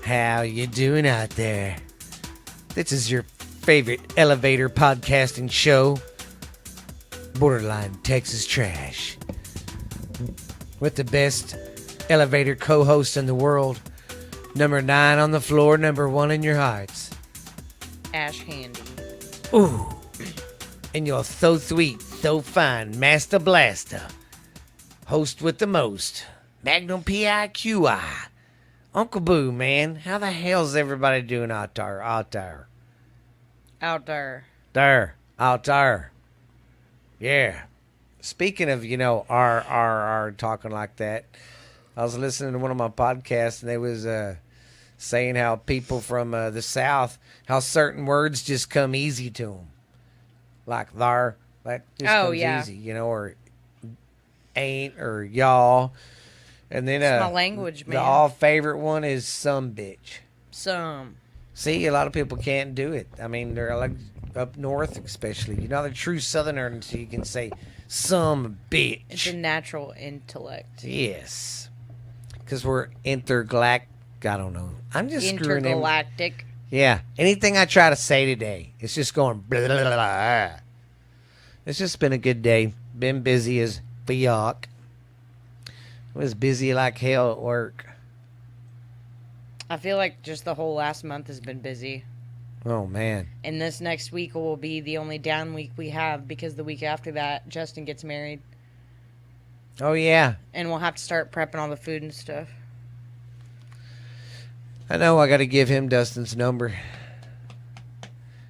How you doing out there? This is your favorite elevator podcasting show, Borderline Texas Trash, with the best elevator co-host in the world, number 9 on the floor, number 1 in your hearts. Ash Handy. Ooh. And you're so sweet, so fine, Master Blaster. Host with the most, Magnum P.I.Q.I. Uncle Boo, man, how the hell's everybody doing out there? Out there. Out there. Yeah. Speaking of, our talking like that, I was listening to one of my podcasts, and they was saying how people from the South, how certain words just come easy to them. Like thar, that just comes easy, or ain't, or y'all. And then it's my language, man. The all favorite one is some bitch. Some. See, a lot of people can't do it. I mean, they're like up north, especially. You're the true Southerner, and so you can say some bitch. It's a natural intellect. Yes, because we're intergalactic. I don't know. I'm just screwing in. Intergalactic. Yeah. Anything I try to say today, it's just going blah, blah, blah, blah. It's just been a good day. Been busy as yuck. I was busy like hell at work. I feel like just the whole last month has been busy. Oh, man. And this next week will be the only down week we have because the week after that, Justin gets married. Oh, yeah. And we'll have to start prepping all the food and stuff. I know I got to give him Dustin's number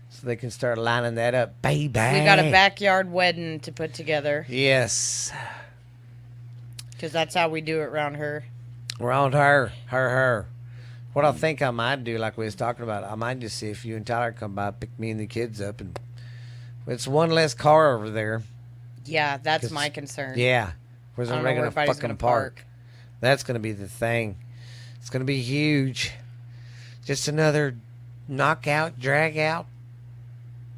so they can start lining that up. Baby. We got a backyard wedding to put together. Yes. Because that's how we do it around her. Around her. What I think I might do, like we was talking about, I might just see if you and Tyler come by, pick me and the kids up, and it's one less car over there. Yeah, that's my concern. Yeah. Where's a regular fucking park? That's going to be the thing. It's going to be huge. Just another knockout, drag out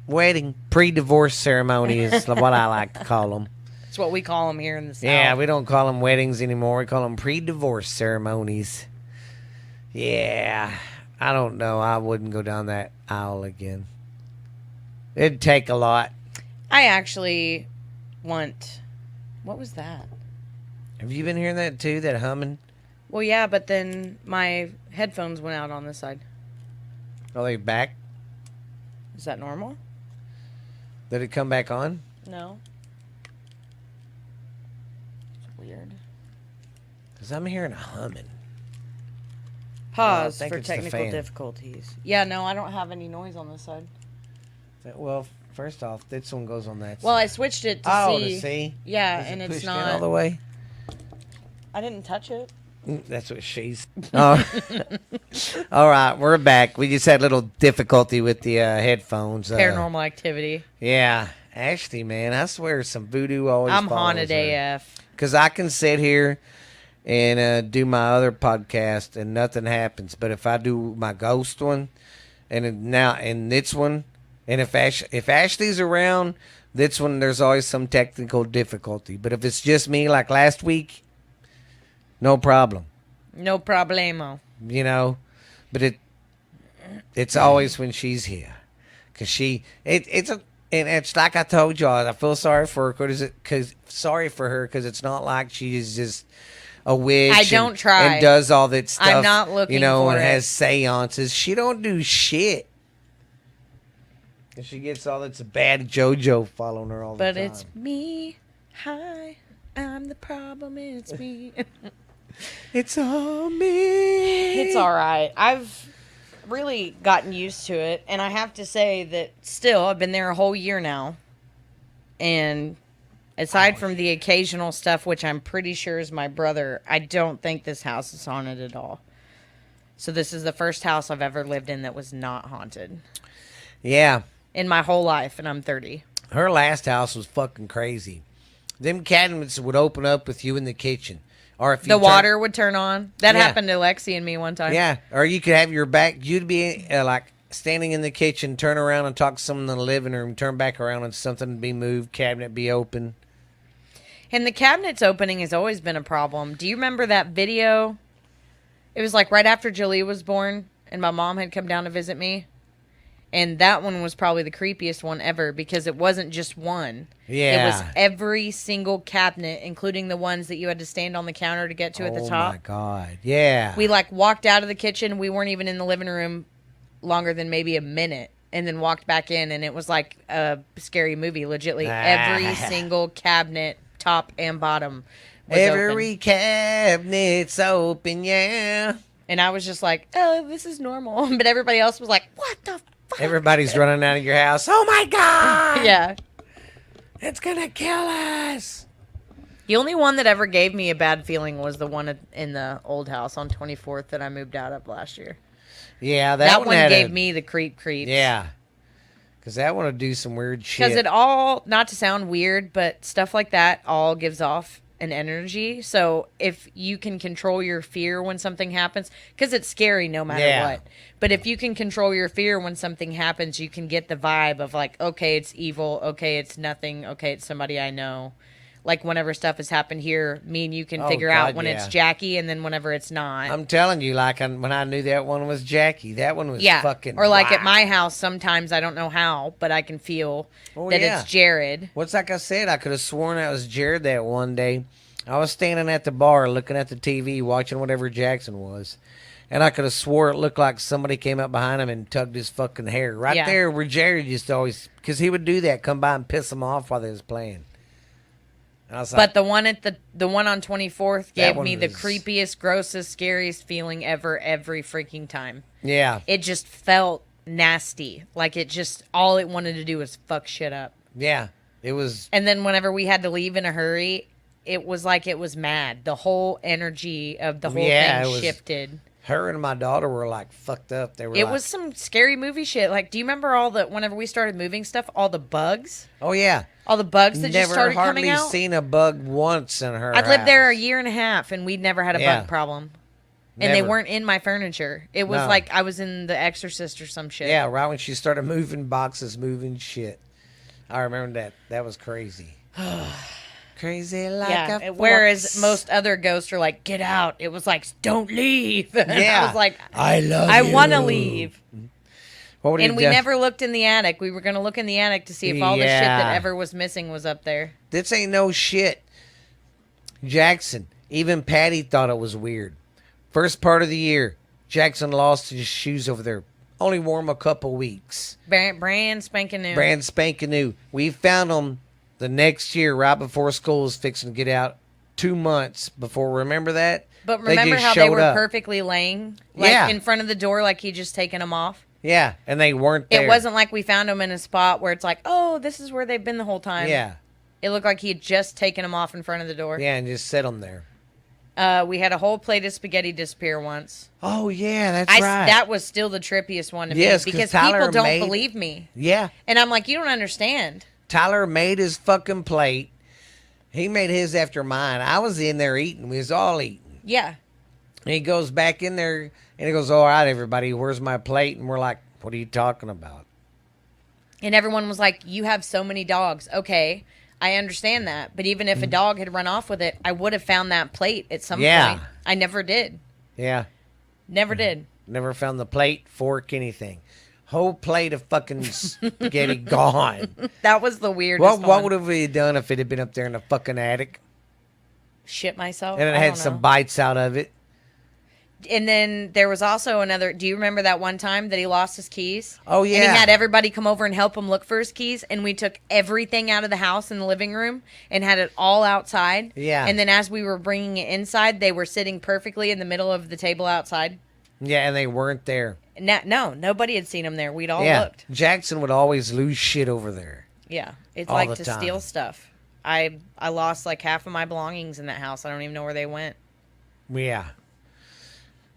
wedding. Pre-divorce ceremony is what I like to call them. That's what we call them here in the South. Yeah, we don't call them weddings anymore. We call them pre-divorce ceremonies. Yeah, I don't know. I wouldn't go down that aisle again. It'd take a lot. I actually want... What was that? Have you been hearing that too, that humming? Well, yeah, but then my headphones went out on this side. Are they back? Is that normal? Did it come back on? No. It's weird. Because I'm hearing a humming. Pause for technical difficulties. Yeah, no, I don't have any noise on this side. Well, first off, this one goes on that side. Well, I switched it to to see? Yeah, Is and it it's pushed not... in all the way? I didn't touch it. That's what she's... Oh. All right, we're back. We just had a little difficulty with the headphones. Paranormal activity. Yeah. Ashley, man, I swear some voodoo always I'm follows haunted her. AF. Because I can sit here and do my other podcast and nothing happens. But if I do my ghost one and this one, and if Ashley's around, this one, there's always some technical difficulty. But if it's just me like last week, no problem. No problemo. But it's always when she's here. Because and it's like I told y'all, I feel sorry for her because it's not like she is just a witch. I don't try. And does all that stuff. I'm not looking for and it. has seances. She don't do shit. And she gets all that's bad JoJo following her all the time. But it's me. Hi. I'm the problem. It's me. It's all me. It's all right. I've really gotten used to it. And I have to say that still, I've been there a whole year now. And aside from the occasional stuff, which I'm pretty sure is my brother, I don't think this house is haunted at all. So this is the first house I've ever lived in that was not haunted. Yeah. In my whole life, and I'm 30. Her last house was fucking crazy. Them cabinets would open up with you in the kitchen. Or if the water would turn on. That happened to Lexi and me one time. Yeah. Or you could have your back. You'd be like standing in the kitchen, turn around and talk to someone in the living room, turn back around and something would be moved, cabinet be open. And the cabinets opening has always been a problem. Do you remember that video It was like right after Julie was born, and my mom had come down to visit me. And that one was probably the creepiest one ever because it wasn't just one. Yeah. It was every single cabinet, including the ones that you had to stand on the counter to get to at the top. Oh, my God. Yeah. We, like, walked out of the kitchen. We weren't even in the living room longer than maybe a minute. And then walked back in, and it was like a scary movie, legitly. Every single cabinet, top and bottom, was Every open. cabinet's open, yeah. And I was just like, oh, this is normal. But everybody else was like, what the fuck? Everybody's running out of your house. Oh, my God. Yeah. It's going to kill us. The only one that ever gave me a bad feeling was the one in the old house on 24th that I moved out of last year. Yeah, That one had gave me the creeps. Yeah. Because that one would do some weird shit. Because it all, not to sound weird, but stuff like that all gives off an energy. So if you can control your fear when something happens, because it's scary no matter what. But if you can control your fear when something happens, you can get the vibe of like, okay, it's evil. Okay, it's nothing. Okay, it's somebody I know. Like whenever stuff has happened here, me and you can figure out when it's Jackie and then whenever it's not. I'm telling you, like when I knew that one was Jackie, that one was fucking Or like at my house, sometimes I don't know how, but I can feel that it's Jared. What's like I said, I could have sworn that was Jared that one day. I was standing at the bar looking at the TV, watching whatever Jackson was. And I could have swore it looked like somebody came up behind him and tugged his fucking hair. Right there where Jared used to always, because he would do that, come by and piss him off while they was playing. But the one on 24th gave me the creepiest, grossest, scariest feeling ever every freaking time. Yeah. It just felt nasty. Like it just, all it wanted to do was fuck shit up. Yeah. It was. And then whenever we had to leave in a hurry, it was like it was mad. The whole energy of the whole thing shifted. Her and my daughter were like fucked up. They were. It was some scary movie shit. Like, do you remember whenever we started moving stuff, all the bugs? Oh yeah, all the bugs that just started coming out. Never hardly seen a bug once in her. I'd lived there a year and a half, and we'd never had a bug problem. Never. And they weren't in my furniture. It was like I was in The Exorcist or some shit. Yeah, right when she started moving boxes, moving shit. I remember that. That was crazy. Crazy like a fox. Whereas most other ghosts are like, get out. It was like, don't leave. Yeah. I was like, I want to leave. And we never looked in the attic. We were going to look in the attic to see if all the shit that ever was missing was up there. This ain't no shit. Jackson, even Patty thought it was weird. First part of the year, Jackson lost his shoes over there. Only wore them a couple weeks. Brand spanking new. Brand spanking new. We found them the next year, right before school was fixing to get out, 2 months before. Remember that? But remember how they were perfectly laying in front of the door like he just taken them off? Yeah, and they weren't there. It wasn't like we found them in a spot where it's like, oh, this is where they've been the whole time. Yeah. It looked like he had just taken them off in front of the door. Yeah, and just set them there. We had a whole plate of spaghetti disappear once. Oh, yeah, that's right. That was still the trippiest one to me because people don't believe me. Yeah. And I'm like, you don't understand. Tyler made his fucking plate. He made his after mine. I was in there eating. We was all eating. Yeah. And he goes back in there and he goes, all right, everybody, where's my plate? And we're like, what are you talking about? And everyone was like, you have so many dogs. Okay, I understand that. But even if a dog had run off with it, I would have found that plate at some point. I never did. Yeah. Never did. Never found the plate, fork, anything. Whole plate of fucking spaghetti gone. That was the weirdest What would have we done if it had been up there in the fucking attic? Shit myself. And it had some bites out of it. And then there was also another. Do you remember that one time that he lost his keys? Oh, yeah. And he had everybody come over and help him look for his keys. And we took everything out of the house in the living room and had it all outside. Yeah. And then as we were bringing it inside, they were sitting perfectly in the middle of the table outside. Yeah, and they weren't there. No, nobody had seen them there. We'd all looked. Jackson would always lose shit over there. Yeah. It's all like to steal stuff. I lost like half of my belongings in that house. I don't even know where they went. Yeah.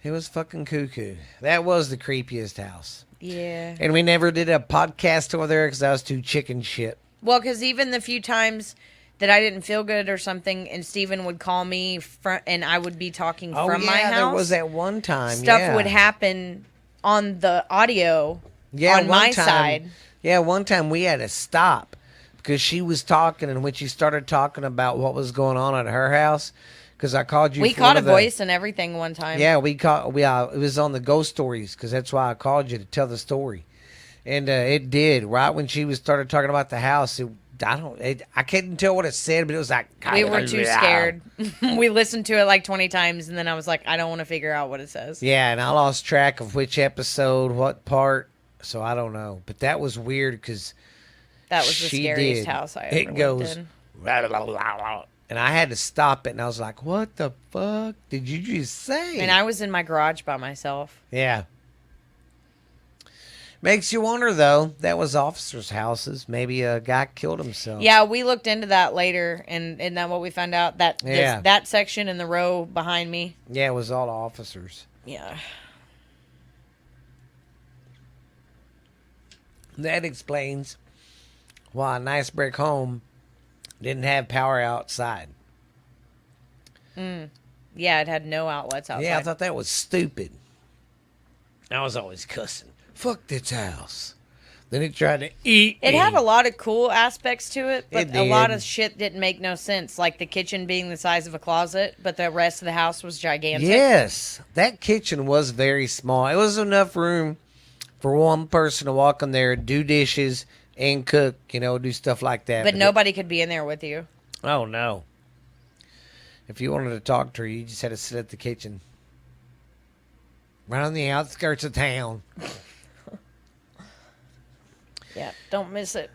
It was fucking cuckoo. That was the creepiest house. Yeah. And we never did a podcast over there because I was too chicken shit. Well, because even the few times that I didn't feel good or something, and Steven would call me, and I would be talking from my house. There was that one time. Stuff would happen on the audio on my side. Yeah, one time we had to stop because she was talking, and when she started talking about what was going on at her house, because I called you. We for caught one a of the- voice and everything one time. Yeah, we caught. It was on the ghost stories because that's why I called you to tell the story, and it did right when she was started talking about the house. I couldn't tell what it said, but it was like We were too scared. We listened to it like 20 times, and then I was like, I don't want to figure out what it says. Yeah, and I lost track of which episode, what part, so I don't know. But that was weird because That was the she scariest did. house I ever It goes, lived and I had to stop it, and I was like, "What the fuck did you just say?" in. And I was in my garage by myself. Yeah. Makes you wonder, though. That was officers' houses. Maybe a guy killed himself. Yeah, we looked into that later, and isn't that what we found out? Yeah. That section in the row behind me. Yeah, it was all officers. Yeah. That explains why a nice brick home didn't have power outside. Yeah, it had no outlets outside. Yeah, I thought that was stupid. I was always cussing. Fuck this house. Then it tried to eat It me. had a lot of cool aspects to it, but It a lot did. of shit didn't make no sense. Like the kitchen being the size of a closet, but the rest of the house was gigantic. Yes, that kitchen was very small. It was enough room for one person to walk in there, do dishes, and cook, do stuff like that. But nobody could be in there with you. Oh, no. If you wanted to talk to her, you just had to sit at the kitchen. Right on the outskirts of town. Yeah, don't miss it.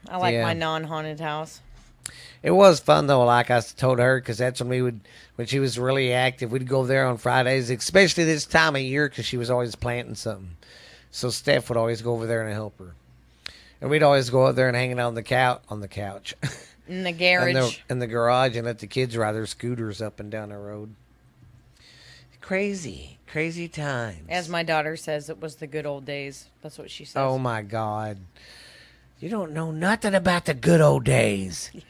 I like Yeah. my non-haunted house. It was fun, though, like I told her, because that's when when she was really active, we'd go there on Fridays, especially this time of year, because she was always planting something. So Steph would always go over there and help her. And we'd always go up there and hang out on the couch. In the garage. in the garage and let the kids ride their scooters up and down the road. Crazy times. As my daughter says, it was the good old days. That's what she says. Oh my God. You don't know nothing about the good old days. Yeah.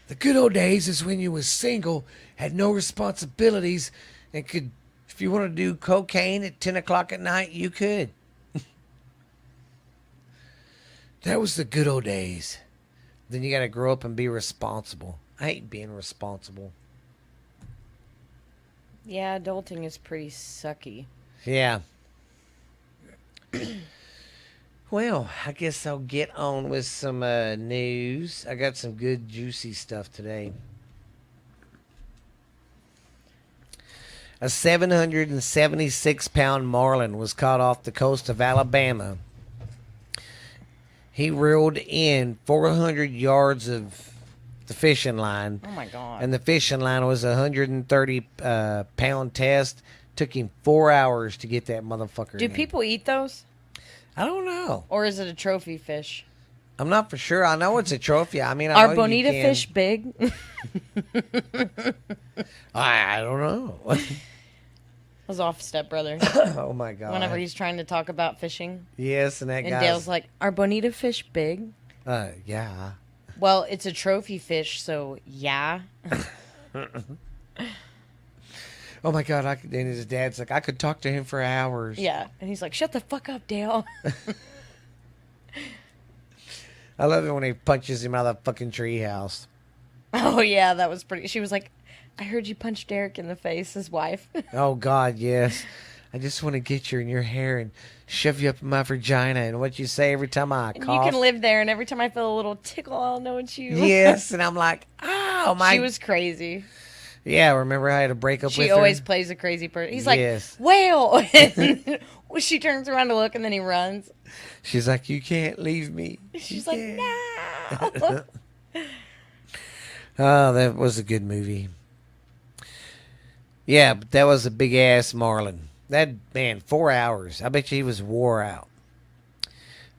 The good old days is when you was single, had no responsibilities, and could, if you want to do cocaine at 10 o'clock at night, you could. That was the good old days. Then you got to grow up and be responsible. I hate being responsible. Yeah, adulting is pretty sucky. Yeah. Well, I guess I'll get on with some news. I got some good, juicy stuff today. A 776-pound marlin was caught off the coast of Alabama. He reeled in 400 yards of the fishing line. Oh, my God. And the fishing line was a 130-pound test. Took him 4 hours to get that motherfucker Do in. people eat those? I don't know. Or is it a trophy fish? I'm not for sure. I know it's a trophy. I mean, I Are know bonita you can. fish big? I don't know. was off Step Brother. Oh my God. Whenever he's trying to talk about fishing. Yes, and that And guy's Dale's like, are bonita fish big? yeah. Well, it's a trophy fish, so yeah. Oh my God. And his dad's like, I could talk to him for hours. Yeah. And he's like, shut the fuck up, Dale. I love it when he punches him out of the fucking treehouse. Oh, yeah, that was pretty. She was like, I heard you punch Derek in the face, his wife. Oh God, yes. I just want to get you in your hair and shove you up in my vagina. And what you say every time I And cough. you can live there, and every time I feel a little tickle, I'll know it's you. Yes, and I'm like, oh my. She was crazy. Yeah, remember I had to break up with her? She always plays a crazy person. He's like, Yes. whale. And she turns around to look, and then he runs. She's like, you can't leave me. She's You like, can't." no. Oh, that was a good movie. Yeah, but that was a big ass marlin. That man, 4 hours. I bet you he was wore out.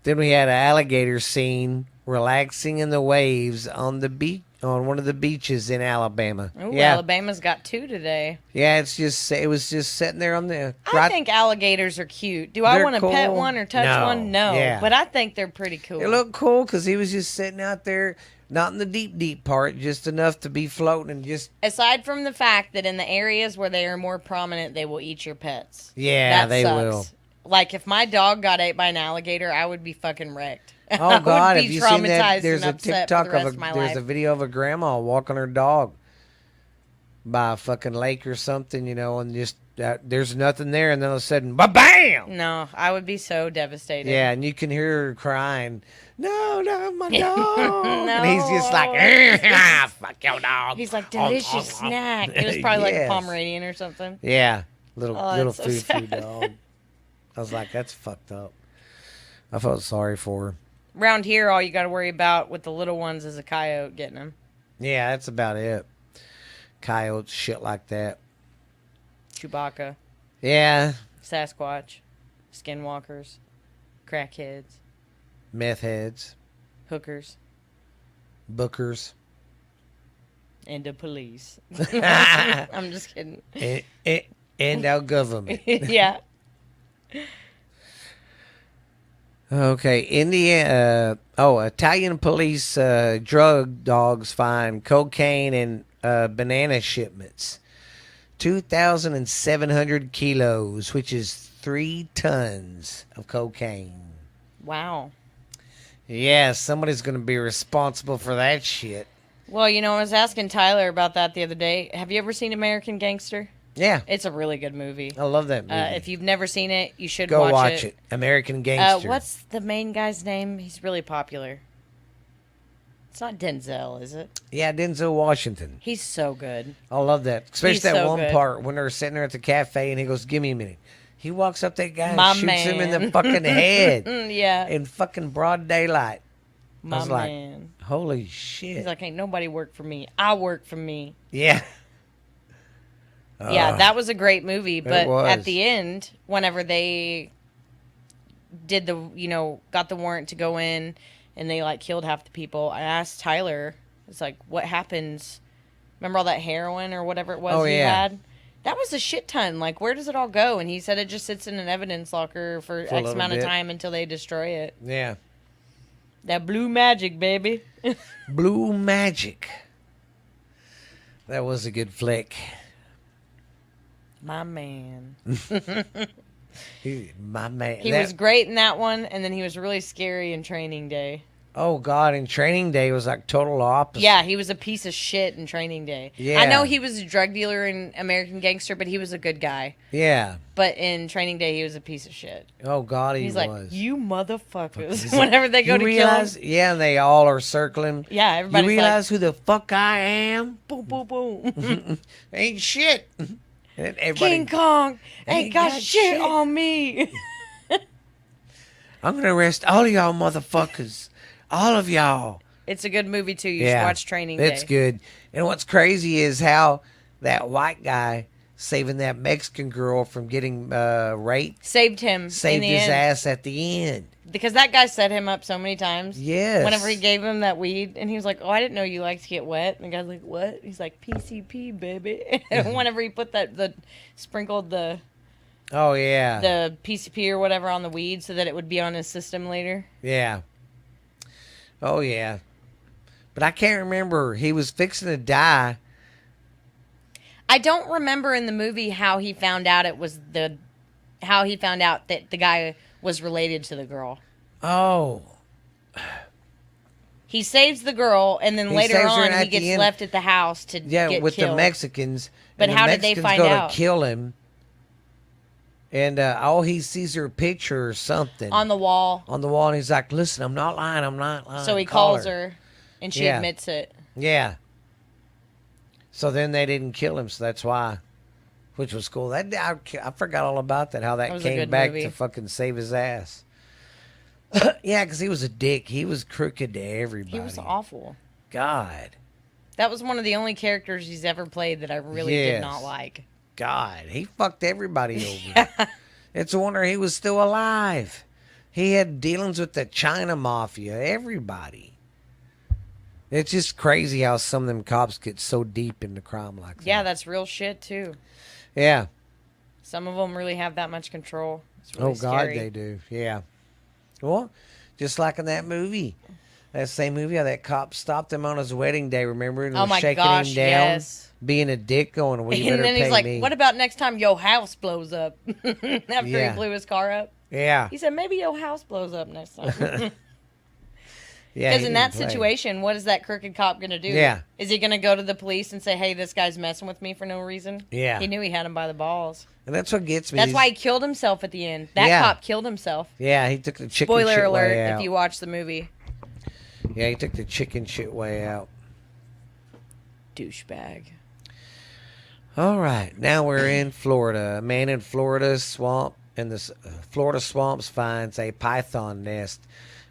Then we had an alligator seen relaxing in the waves on the beach, on one of the beaches in Alabama. Ooh, yeah, Alabama's got 2 today. yeah. It was just sitting there on the. I think alligators are cute. Do I They're want to pet cool. one or touch No. one? No. Yeah. But I think they're pretty cool. It looked cool because he was just sitting out there, not in the deep part, just enough to be floating and just. Aside from the fact that in the areas where they are more prominent, they will eat your pets. Yeah, That they sucks. will. Like, if my dog got ate by an alligator, I would be fucking wrecked. I Oh would God! be Have you seen that? traumatized There's and a upset TikTok for the rest of of my there's life. a video of a grandma walking her dog. by a fucking lake or something, and just there's nothing there, and then all of a sudden, ba-bam! No, I would be so devastated. Yeah, and you can hear her crying, no, my dog. No. And he's just like, fuck your dog. He's like, delicious snack. It was probably like a Yes. Pomeranian or something. Yeah, little that's so foo-foo sad. dog. I was like, that's fucked up. I felt sorry for her. Around here, all you got to worry about with the little ones is a coyote getting them. Yeah, that's about it. Coyotes, shit like that. Chewbacca, Yeah, Sasquatch, skinwalkers, crackheads, meth heads, hookers, bookers, and the police. and, I'm just kidding. and our government. Yeah. Okay, Italian police drug dogs find cocaine and banana shipments. 2,700 kilos, which is 3 tons of cocaine. Wow. Yeah, somebody's going to be responsible for that shit. Well, I was asking Tyler about that the other day. Have you ever seen American Gangster? Yeah, It's a really good movie. I love that movie. If you've never seen it, you should Go watch it. it. American Gangster. What's the main guy's name? He's really popular. It's not Denzel, is it? Yeah, Denzel Washington. He's so good. I love that. Especially He's that so one good. part when they're sitting there at the cafe and he goes, "Give me a minute." He walks up that guy My and shoots him in the man. fucking head Yeah. in fucking broad daylight. My was like, man. Holy shit. He's like, ain't nobody work for me. I work for me. Yeah. Yeah, that was a great movie. But was. at the end, whenever they did got the warrant to go in and they killed half the people, I asked Tyler, it's like, what happens? Remember all that heroin or whatever it was he yeah. had? That was a shit ton. Where does it all go? And he said it just sits in an evidence locker for a X little amount of bit. time until they destroy it. Yeah. That blue magic, baby. Blue Magic. That was a good flick. My man. My man. He was great in that one, and then he was really scary in Training Day. Oh, God. In Training Day was like total opposite. Yeah, he was a piece of shit in Training Day. Yeah. I know he was a drug dealer in American Gangster, but he was a good guy. Yeah. But in Training Day, he was a piece of shit. Oh, God, he He's was. like, you motherfuckers. He's like, Whenever they go you to realize, kill him. Yeah, and they all are circling. Yeah, everybody's You realize who the fuck I am? boom, boom, boom. Ain't shit. And everybody, King Kong ain't got, got shit shit. on me. I'm going to arrest all of y'all motherfuckers. All of y'all. It's a good movie, too. You should watch Training It's Day. good. And what's crazy is how that white guy saving that Mexican girl from getting raped Saved him saved in the his end. ass at the end. Because that guy set him up so many times. Yes. Whenever he gave him that weed, and he was like, "Oh, I didn't know you liked to get wet." And the guy's like, "What?" He's like, "PCP, baby." And whenever he put sprinkled the Oh, yeah. PCP or whatever on the weed so that it would be on his system later. Yeah. Oh, yeah. But I can't remember. He was fixing to die. I don't remember in the movie how he found out that the guy was related to the girl. Oh. He saves the girl, and then He later saves her, on and he at the gets end- left at the house to Yeah, get with killed. the Mexicans. But and the how did they Mexicans find go out? to kill him. And he sees her picture or something. On the wall. On the wall, and he's like, "Listen, I'm not lying. So he Call calls her, and she Yeah. admits it. Yeah. So then they didn't kill him, so that's why, which was cool. I forgot all about that. How that was a came good back movie. to fucking save his ass. Yeah, because he was a dick. He was crooked to everybody. He was awful. God, That was one of the only characters he's ever played that I really did Yes. not like. God, he fucked everybody over. It's a wonder he was still alive. He had dealings with the China mafia. Everybody. It's just crazy how some of them cops get so deep into crime like that. Yeah, that's real shit too. Yeah. Some of them really have that much control. It's really Oh, God, scary. they do. Yeah. Well, just like in that movie. That same movie, how that cop stopped him on his wedding day, remember? And Oh was my shaking gosh, him down, yes. being a dick, going, well, you And better then pay he's like, me. "What about next time your house blows up?" After Yeah. he blew his car up, Yeah. he said, "Maybe your house blows up next time." Yeah, Because he in didn't that play. situation, what is that crooked cop going to do? Yeah. Is he going to go to the police and say, hey, this guy's messing with me for no reason? Yeah. He knew he had him by the balls. And that's what gets me. That's why he killed himself at the end. That Yeah. cop killed himself. Yeah, he took the chicken Spoiler shit alert way out. if you watch the movie. Yeah, he took the chicken shit way out. Douchebag. All right, now we're in Florida. A man in Florida Florida swamps finds a python nest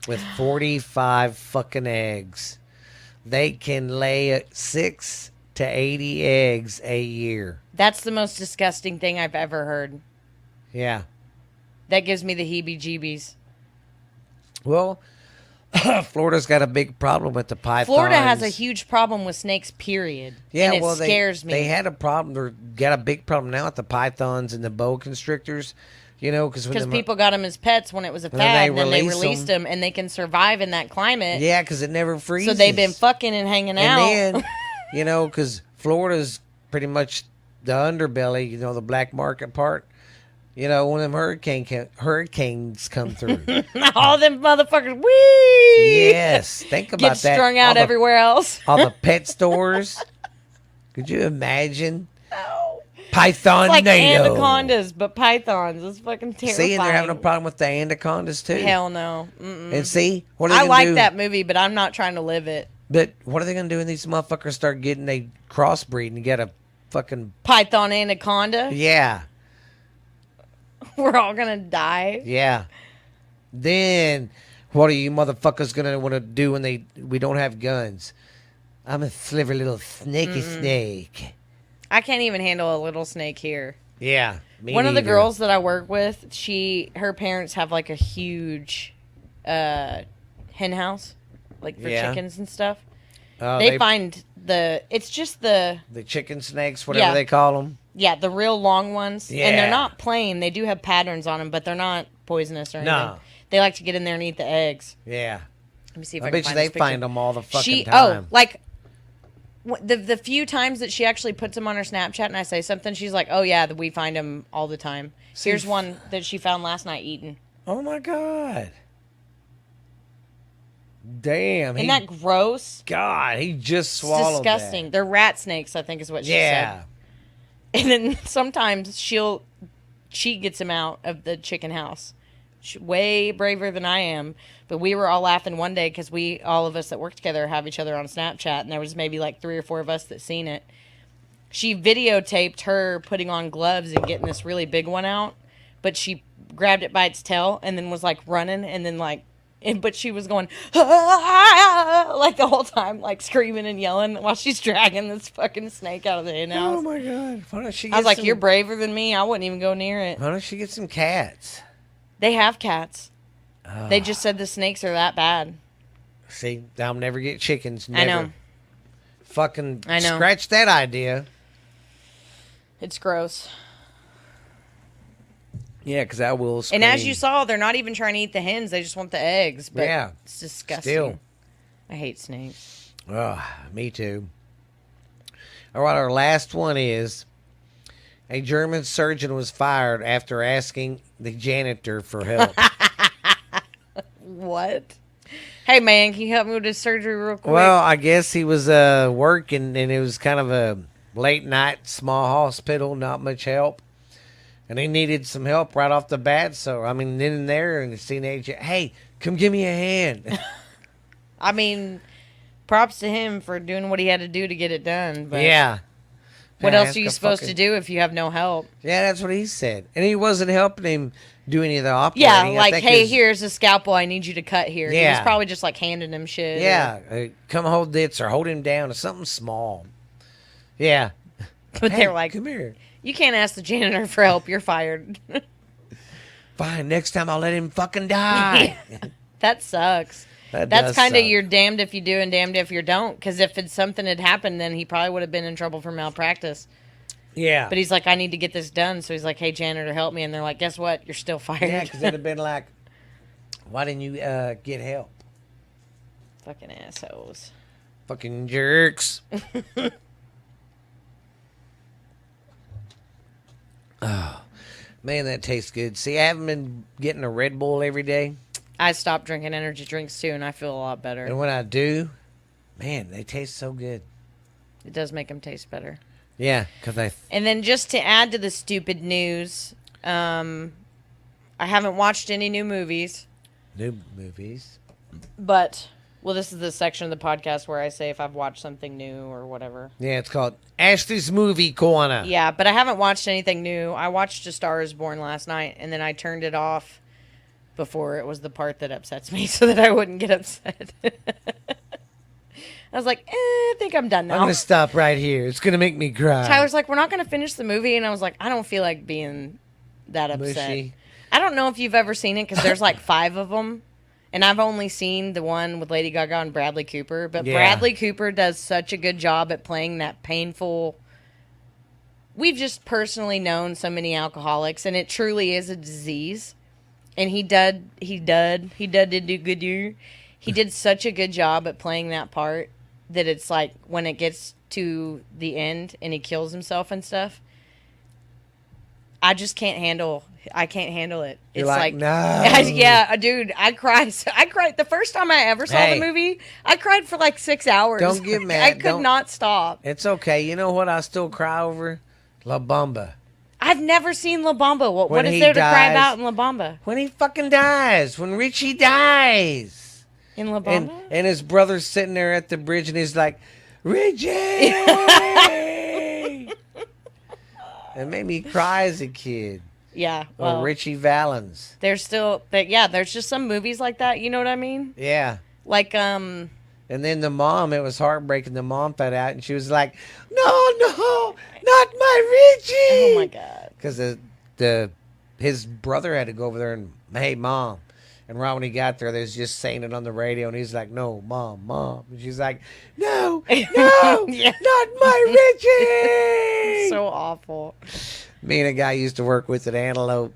with 45 fucking eggs. They can lay 6 to 80 eggs a year. That's the most disgusting thing I've ever heard. Yeah. That gives me the heebie-jeebies. Well, Florida's got a big problem with the pythons. Florida has a huge problem with snakes, period. Yeah, and it well, scares me. They had a problem. They got a big problem now with the pythons and the boa constrictors. You know, because people got them as pets when it was a then fad, they and then they release released them, and they can survive in that climate. Yeah, because it never freezes. So they've been fucking and hanging out. And then, you know, because Florida's pretty much the underbelly, you know, the black market part. You know, when them hurricanes come through. All them motherfuckers, whee! Yes, think about Get that. strung out everywhere else. All the pet stores. Could you imagine? No. Python It's like NATO. anacondas, but pythons. It's fucking terrifying. See, and they're having a problem with the anacondas too. Hell no. Mm-mm. And see, what are they I gonna like do? that movie, but I'm not trying to live it. But what are they going to do when these motherfuckers start getting a crossbreed and get a fucking Python anaconda. yeah, We're all gonna die. yeah? Then what are you motherfuckers going to want to do when we don't have guns? I'm a sliver little snaky snake. I can't even handle a little snake here. Yeah, me One of the neither. girls that I work with, her parents have like a huge hen house, like for Yeah. chickens and stuff. Oh, They find it's just the chicken snakes, whatever Yeah. they call them. the real long ones, and Yeah. they're not plain. They do have patterns on them, but they're not poisonous or anything. No. They like to get in there and eat the eggs. Yeah, Let me see if I I, bet can you find they this picture. find them all the fucking Oh, time. like the few times that she actually puts them on her Snapchat and I say something, she's like, "Oh yeah, we find them all the time." See, Here's one that she found last night eaten. Oh my god! Damn, Isn't that gross? God, he just It's swallowed disgusting. They're rat snakes, I think is what that. she Yeah. said. And then sometimes she gets him out of the chicken house. She's way braver than I am. But we were all laughing one day because all of us that work together have each other on Snapchat, and there was maybe like 3 or 4 of us that seen it. She videotaped her putting on gloves and getting this really big one out, but she grabbed it by its tail and then was like running and then but she was going like the whole time, like screaming and yelling while she's dragging this fucking snake out of the hen house. Oh my god! Why don't she? I was like, "You're braver than me. I wouldn't even go near it." Why don't she get some cats? They have cats. They just said the snakes are that bad. See, I'll never get chickens. Never. I know. Fucking I know. scratch that idea. It's gross. Yeah, because I will scream. And as you saw, they're not even trying to eat the hens. They just want the eggs. But Yeah. it's disgusting. Still. I hate snakes. Me too. All right, our last one is a German surgeon was fired after asking the janitor for help. What? Hey, man, can you help me with this surgery real quick? Well, I guess he was working, and it was kind of a late night small hospital, not much help. And he needed some help right off the bat. So, I mean, then and there, and seen the agent, hey, come give me a hand. I mean, props to him for doing what he had to do to get it done. But Yeah. what Yeah, else ask are you a supposed to fucking- do if you have no help? Yeah, that's what he said. And he wasn't helping him do any of the operating. Yeah, I like, think hey, his- here's a scalpel. I need you to cut here. He was Yeah. probably just like handing him shit. Yeah, come hold this or hold him down or something small. Yeah. But Hey, they're like, come here. you can't ask the janitor for help. You're fired. Fine, next time I'll let him fucking die. That sucks. That That's does kind of suck. you're damned if you do and damned if you don't. Because if it's something had happened, then he probably would have been in trouble for malpractice. Yeah. But he's like, I need to get this done. So he's like, hey, janitor, help me. And they're like, guess what? You're still fired. Yeah, because it'd have been like, why didn't you get help? Fucking assholes. Fucking jerks. Oh, man, that tastes good. See, I haven't been getting a Red Bull every day. I stopped drinking energy drinks too, and I feel a lot better. And when I do, man, they taste so good. It does make them taste better. Yeah, because And then just to add to the stupid news, I haven't watched any new movies. New movies. But, well, this is the section of the podcast where I say if I've watched something new or whatever. Yeah, it's called Ashley's Movie Corner. Yeah, but I haven't watched anything new. I watched A Star is Born last night, and then I turned it off before it was the part that upsets me so that I wouldn't get upset. I was like, I think I'm done now. I'm going to stop right here. It's going to make me cry. Tyler's like, we're not going to finish the movie. And I was like, I don't feel like being that upset. Mushy. I don't know if you've ever seen it because there's like 5 of them. And I've only seen the one with Lady Gaga and Bradley Cooper. But Yeah. Bradley Cooper does such a good job at playing that painful. We've just personally known so many alcoholics, and it truly is a disease. And he did such a good job at playing that part that it's like when it gets to the end and he kills himself and stuff, I can't handle it. You're It's like, no. Yeah, dude, I cried. I cried the first time I ever saw the movie. I cried for like 6 hours. Don't get mad. I could not stop. It's okay. You know what I still cry over? La Bamba. I've never seen La Bamba. What When is he there to cry dies. about in La Bamba? When he fucking dies. When Richie dies. In La Bamba? And his brother's sitting there at the bridge and he's like, Richie! It made me cry as a kid. Yeah. Or Well, Richie Valens. there's just some movies like that. You know what I mean? Yeah. Like, And then the mom, it was heartbreaking. The mom found out and she was like, no, not my Richie. oh my God. Because his brother had to go over there and, hey, Mom. And right when he got there, they was just saying it on the radio. And he's like, no, Mom. And she's like, no, Yeah. not my Richie. So awful. Me and a guy used to work with at Antelope.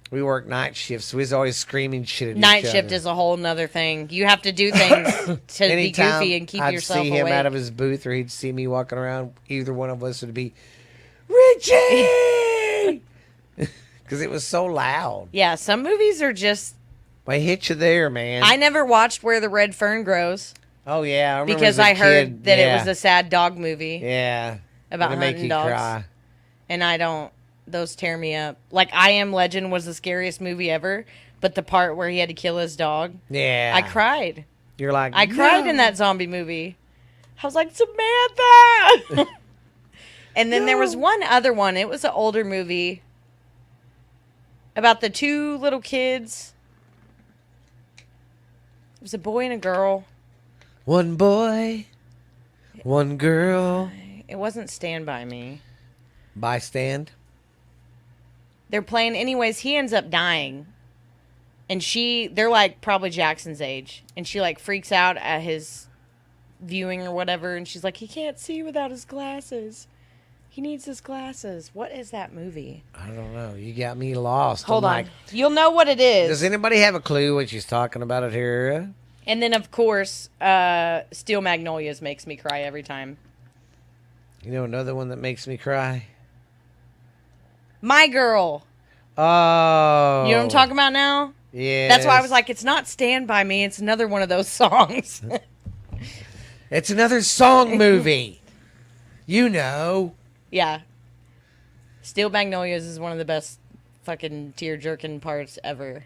We worked night shifts. So we was always screaming shit at Night each shift other. is a whole nother thing. You have to do things to be Anytime goofy and keep I'd yourself see him awake. out of his booth or he'd see me walking around, either one of us would be, Richie! Because it was so loud. Yeah, some movies are just. I hit you there, man. I never watched Where the Red Fern Grows Oh, yeah. I remember because as a I heard kid, that yeah. it was a sad dog movie Yeah. about It'll make hunting you dogs. cry. And I don't. Those tear me up. Like, I Am Legend was the scariest movie ever, but the part where he had to kill his dog, Yeah. I cried. You're like, I cried no. in that zombie movie. I was like, Samantha! And then there was one other one. It was an older movie about the 2 little kids. It was a boy and a girl. One boy, one girl. It wasn't Stand By Me. Bystand. They're playing, anyways, he ends up dying. And they're like probably Jackson's age. And she like freaks out at his viewing or whatever. And she's like, he can't see without his glasses. He needs his glasses. What is that movie? I don't know. You got me lost. Hold I'm on. like, You'll know what it is. does anybody have a clue what she's talking about it here? And then, of course, Steel Magnolias makes me cry every time. You know another one that makes me cry? My Girl. Oh. You know what I'm talking about now? Yeah. That's why I was like, it's not Stand By Me. It's another one of those songs. It's another song movie. You know. Yeah. Steel Magnolias is one of the best fucking tear-jerking parts ever.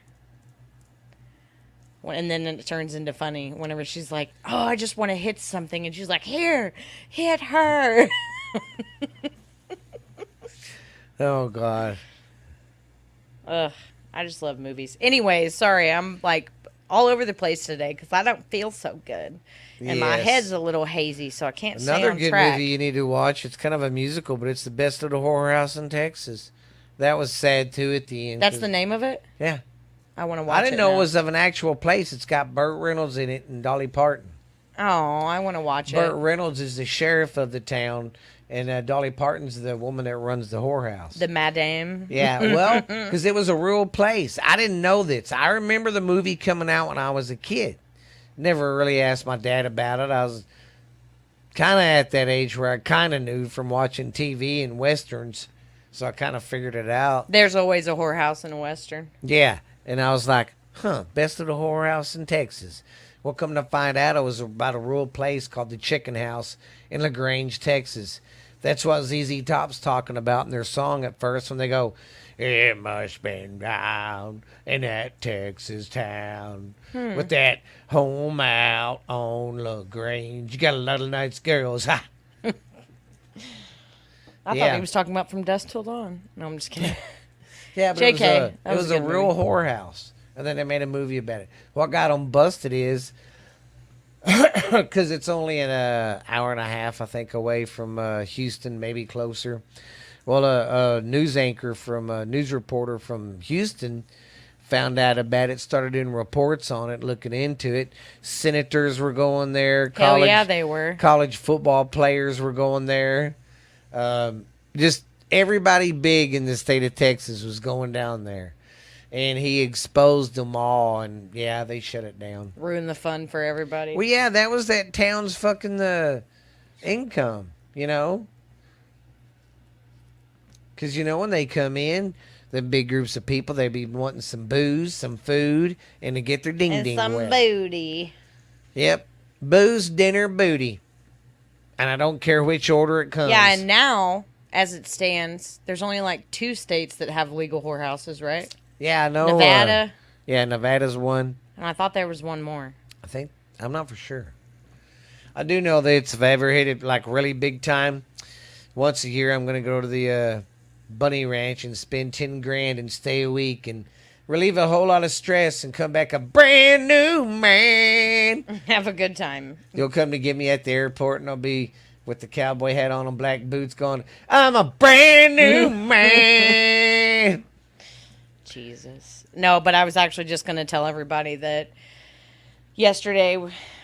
And then it turns into funny whenever she's like, oh, I just want to hit something. And she's like, here, hit her. Oh, God. Ugh, I just love movies. Anyways, sorry, I'm like all over the place today because I don't feel so good. And my Yes. head's a little hazy, so I can't stay Another on good track. movie you need to watch. It's kind of a musical, but it's the best little whorehouse in Texas. That was sad, too, at the end. That's 'cause- the name of it? Yeah. I want to watch it I didn't know now. it was of an actual place. It's got Burt Reynolds in it and Dolly Parton. Oh, I want to watch Burt it. Reynolds is the sheriff of the town, and Dolly Parton's the woman that runs the whorehouse. The Madame. Yeah, well, because it was a real place. I didn't know this. I remember the movie coming out when I was a kid. Never really asked my dad about it. I was kind of at that age where I kind of knew from watching TV and westerns, so I kind of figured it out. There's always a whorehouse in a Western. Yeah, and I was like, Best of the whorehouse in Texas. Well, come to find out, it was about a rural place called the Chicken House in LaGrange, Texas. That's what ZZ Top's talking about in their song at first when they go, "It must been down in that Texas town with that home out on LaGrange. You got a lot of nice girls." Ha! I thought he was talking about From Dusk Till Dawn. No, I'm just kidding. Yeah, but JK, it was a real whorehouse. And then they made a movie about it. What got them busted is because it's only an hour and a half, I think, away from Houston, maybe closer. Well, a news anchor from a news reporter from Houston found out about it, started doing reports on it, looking into it. Senators were going there. Hell yeah, they were. College football players were going there. Just everybody big in the state of Texas was going down there. And he exposed them all, and yeah, they shut it down. Ruined the fun for everybody. Well, yeah, that was that town's fucking income, you know? Because, you know, when they come in, the big groups of people, they be wanting some booze, some food, and to get their ding-ding and some wet. booty. Yep. Booze, dinner, booty. And I don't care which order it comes. Yeah, and now, as it stands, there's only like 2 states that have legal whorehouses, right? Yeah, I know. Nevada. Yeah, Nevada's one. And I thought there was one more. I think. I'm not for sure. I do know that if I ever hit it like really big time, once a year I'm going to go to the Bunny Ranch and spend 10 grand and stay a week and relieve a whole lot of stress and come back a brand new man. Have a good time. You'll come to get me at the airport and I'll be with the cowboy hat on and black boots going, "I'm a brand new man." Jesus. No, but I was actually just going to tell everybody that yesterday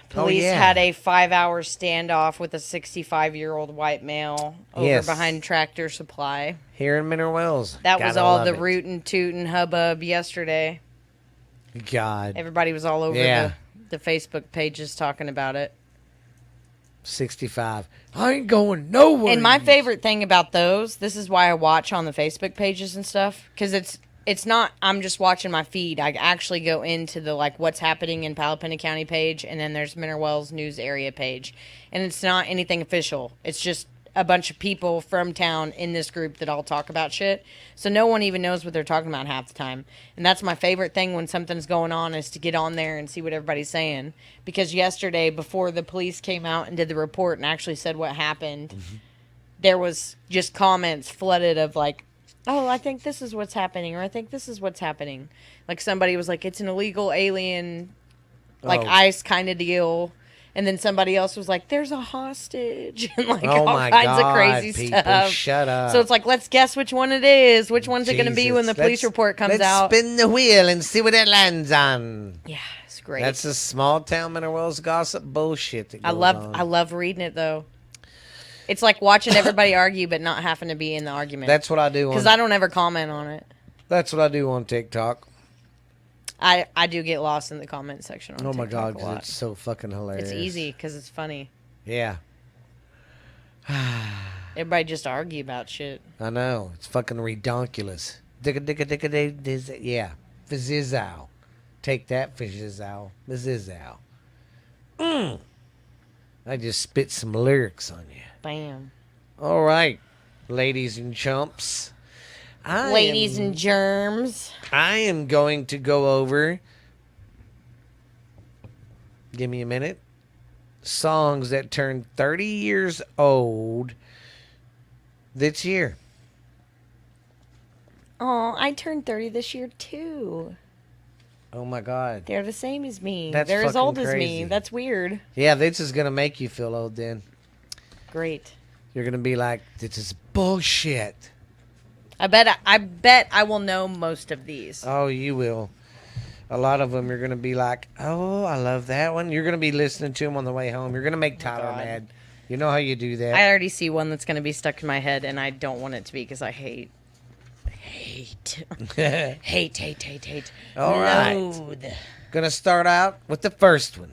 police had a 5-hour standoff with a 65-year-old white male over behind Tractor Supply. Here in Mineral Wells. That was all the rootin' tootin' hubbub yesterday. God. Everybody was all over the Facebook pages talking about it. 65. I ain't going nowhere. And my favorite thing about those, this is why I watch on the Facebook pages and stuff, because it's not, I'm just watching my feed. I actually go into the, like, what's happening in Palapinta County page, and then there's Mineral Wells News Area page. And it's not anything official. It's just a bunch of people from town in this group that all talk about shit. So no one even knows what they're talking about half the time. And that's my favorite thing when something's going on, is to get on there and see what everybody's saying. Because yesterday, before the police came out and did the report and actually said what happened, there was just comments flooded of, like, "Oh, I think this is what's happening," or "I think this is what's happening." Like, somebody was like, "It's an illegal alien, like, ICE kind of deal." And then somebody else was like, "There's a hostage," and like all kinds of crazy people, stuff. Shut up. So it's like, let's guess which one it is. Which one's it going to be when the police report comes out? Let's spin the wheel and see what it lands on. Yeah, it's great. That's the small town Mineral Wells gossip bullshit that goes on. I love reading it though. It's like watching everybody argue, but not having to be in the argument. That's what I do. Because I don't ever comment on it. That's what I do on TikTok. I do get lost in the comment section on TikTok. Oh my God, 'cause it's so fucking hilarious. It's easy because it's funny. Yeah. Everybody just argue about shit. I know. It's fucking redonkulous. Yeah. Fizzizow. Take that, Fizzizow. Fizzizow. I just spit some lyrics on you. Bam. All right, ladies and chumps. Ladies and germs. I am going to go over, give me a minute, songs that turned 30 years old this year. Oh, I turned 30 this year too. Oh my God. They're the same as me. That's They're as old fucking as crazy. me. That's weird. Yeah, this is going to make you feel old then. Great. You're going to be like, this is bullshit. I bet I will know most of these. Oh, you will. A lot of them you're going to be like, oh, I love that one. You're going to be listening to them on the way home. You're going to make Tyler mad. You know how you do that. I already see one that's going to be stuck in my head, and I don't want it to be because I hate. hate. All right. Loathe. Gonna start out with the first one.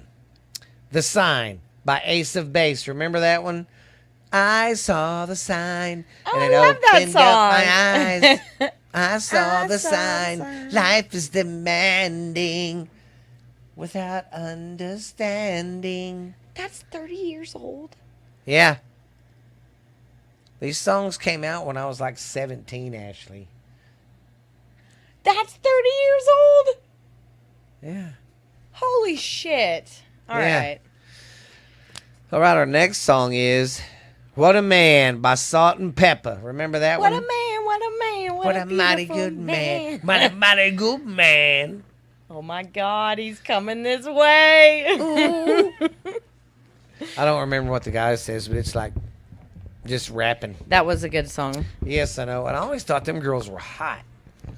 The Sign by Ace of Base. Remember that one? I saw the sign Oh, and it I love that opened up my eyes. I saw I the saw the sign. sign. Life is demanding without understanding. That's 30 years old. Yeah. These songs came out when I was like 17, Ashley. That's 30 years old? Yeah. Holy shit. All Yeah. right. All right, our next song is What a Man by Salt and Pepper. Remember that What one? a man, what a man, What a mighty beautiful good man. What a mighty good man. Oh my God, he's coming this way. I don't remember what the guy says, but it's like just rapping. That was a good song. Yes, I know. And I always thought them girls were hot.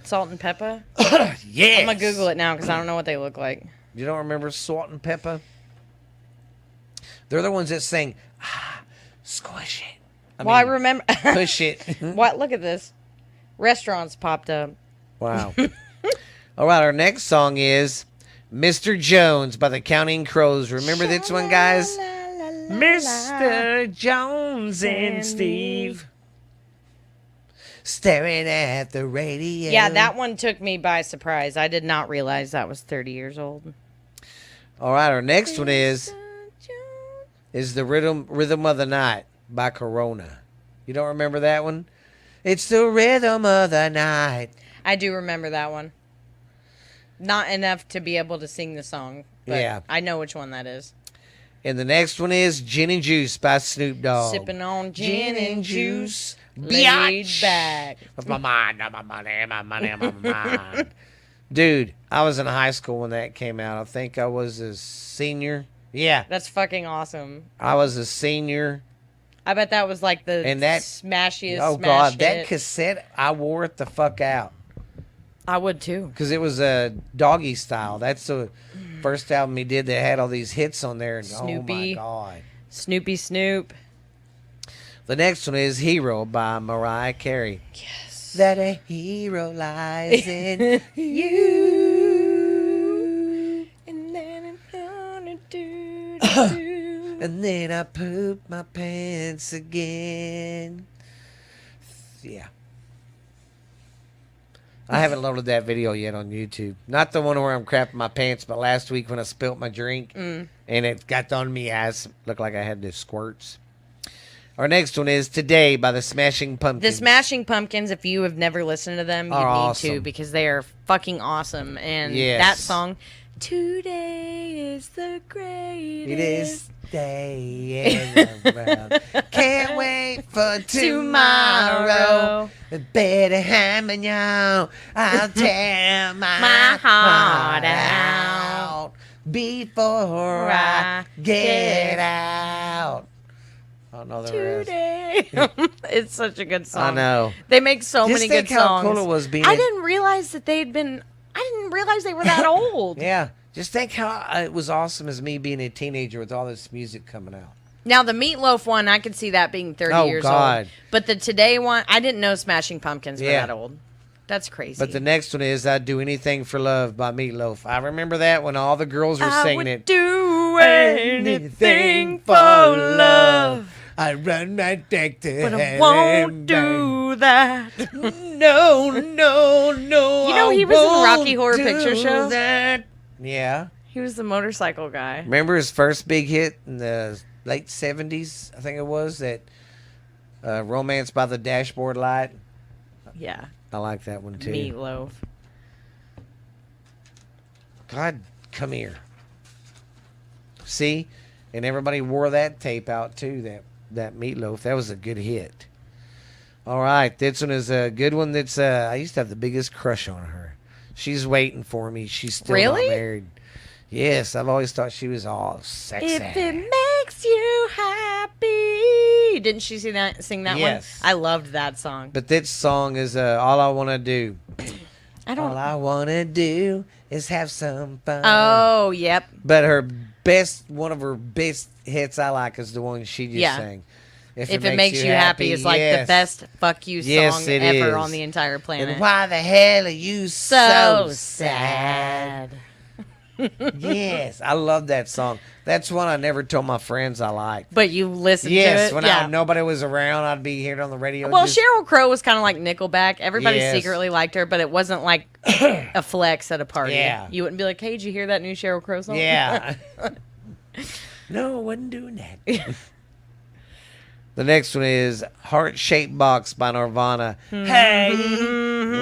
Salt and Pepper? Yes. I'm going to Google it now because I don't know what they look like. You don't remember Salt and Pepper? They're the ones that sing, squish it. I remember. Push it. What? Look at this. Restaurants popped up. Wow. All right, our next song is Mr. Jones by the Counting Crows. Remember this one, guys? Mr. Jones and Steve staring at the radio. Yeah, that one took me by surprise. I did not realize that was 30 years old. All right, our next one is the Rhythm of the Night by Corona. You don't remember that one? It's the rhythm of the night. I do remember that one. Not enough to be able to sing the song, but Yeah. I know which one that is. And the next one is Gin and Juice by Snoop Dogg. Sipping on gin and juice, laid Biatch. back. With my mind, my money, my money, my mind. Dude, I was in high school when that came out. I think I was a senior. Yeah, That's fucking awesome. I was a senior. I bet that was like the And that- smashiest Oh, smash God, hit. that cassette, I wore it the fuck out. I would too. Because it was a doggy style. That's the first album he did that had all these hits on there. And, oh, my Snoopy. God. Snoopy Snoop. The next one is Hero by Mariah Carey. Yes. That a hero lies in you. And then I'm gonna do. And then I poop my pants again. Yeah. I haven't loaded that video yet on YouTube. Not the one where I'm crapping my pants, but last week when I spilt my drink and it got on me ass, looked like I had the squirts. Our next one is Today by the Smashing Pumpkins. The Smashing Pumpkins, if you have never listened to them, you Are need awesome. to because they are fucking awesome. And Yes. that song, Today is the greatest. It is day in the world. Can't wait for tomorrow. Better have me now. I'll tear my heart out before I get out. I don't know the rest. Today. It's such a good song. I know. They make so Just many think good how songs. cool it was being I in- didn't realize that they'd been. I didn't realize they were that old. Yeah. Just think how it was awesome as me being a teenager with all this music coming out. Now the Meatloaf one, I could see that being 30 Oh, years God. old. But the Today one, I didn't know Smashing Pumpkins were Yeah. that old. That's crazy. But the next one is I'd Do Anything for Love by Meatloaf. I remember that when all the girls were I singing would it. do anything for love, I run right back to but I heaven. won't do that. No, no, no. You know, I he was in won't Rocky Horror do Picture Show. that. Yeah. He was the motorcycle guy. Remember his first big hit in the late 70s, I think it was, that Romance by the Dashboard Light? Yeah, I like that one too. Meatloaf. God, come here. See? And everybody wore that tape out too, that Meatloaf. That was a good hit. All right, this one is a good one. That's I used to have the biggest crush on her. She's waiting for me. She's still Really? not married. Yes, I've always thought she was all sexy. If it makes you happy. Didn't she sing that Yes. one? I loved that song. But this song is All I Want to Do. I don't. All I want to do is have some fun. Oh, yep. But one of her best hits I like is the one she just sang. If it makes you happy is like yes. the best fuck you Yes, song it ever is. on the entire planet. And why the hell are you so sad? Yes, I love that song. That's one I never told my friends I liked. But you listened to Yes, it? when Yeah. nobody was around, I'd be hearing it on the radio. Well, just- Sheryl Crow was kind of like Nickelback. Everybody Yes. secretly liked her, but it wasn't like a flex at a party. Yeah. You wouldn't be like, hey, did you hear that new Sheryl Crow song? Yeah. No, I wasn't doing that. The next one is Heart Shaped Box by Nirvana. Hey,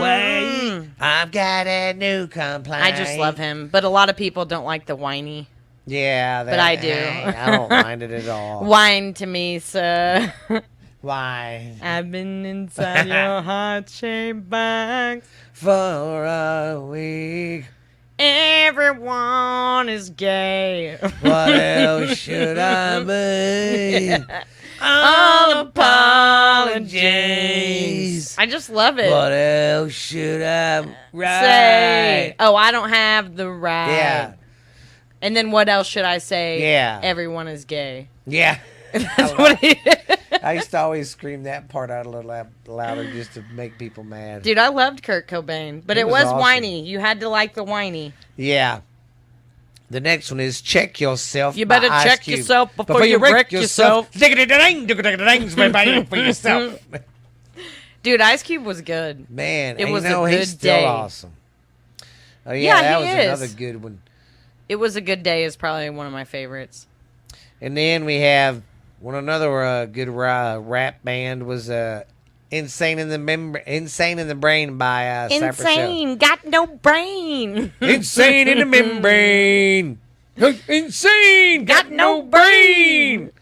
wait, I've got a new complaint. I just love him. But a lot of people don't like the whiny. Yeah, But I do. I don't mind it at all. Whine to me, sir. Why? I've been inside your heart-shaped box. For a week. Everyone is gay. What else should I be? All apologies. I just love it. What else should I write? Say, oh, I don't have the right. Yeah. And then what else should I say? Yeah. Everyone is gay. Yeah. That's what he I used to always scream that part out a little louder just to make people mad. Dude, I loved Kurt Cobain, but He it was was awesome. whiny. You had to like the whiny. Yeah. The next one is Check Yourself. You by better Ice check Cube. yourself before you wreck yourself. Diggity-da-ding, diggity-da-ding's for yourself. Dude, Ice Cube was good. Man, It was a he's good still day. awesome. Oh Yeah, that he was is. another good one. It was a good day is probably one of my favorites. And then we have another good rap band was Insane in the Brain by Cypress Hill. Insane, got no brain. Insane in the membrane. Insane, got no brain.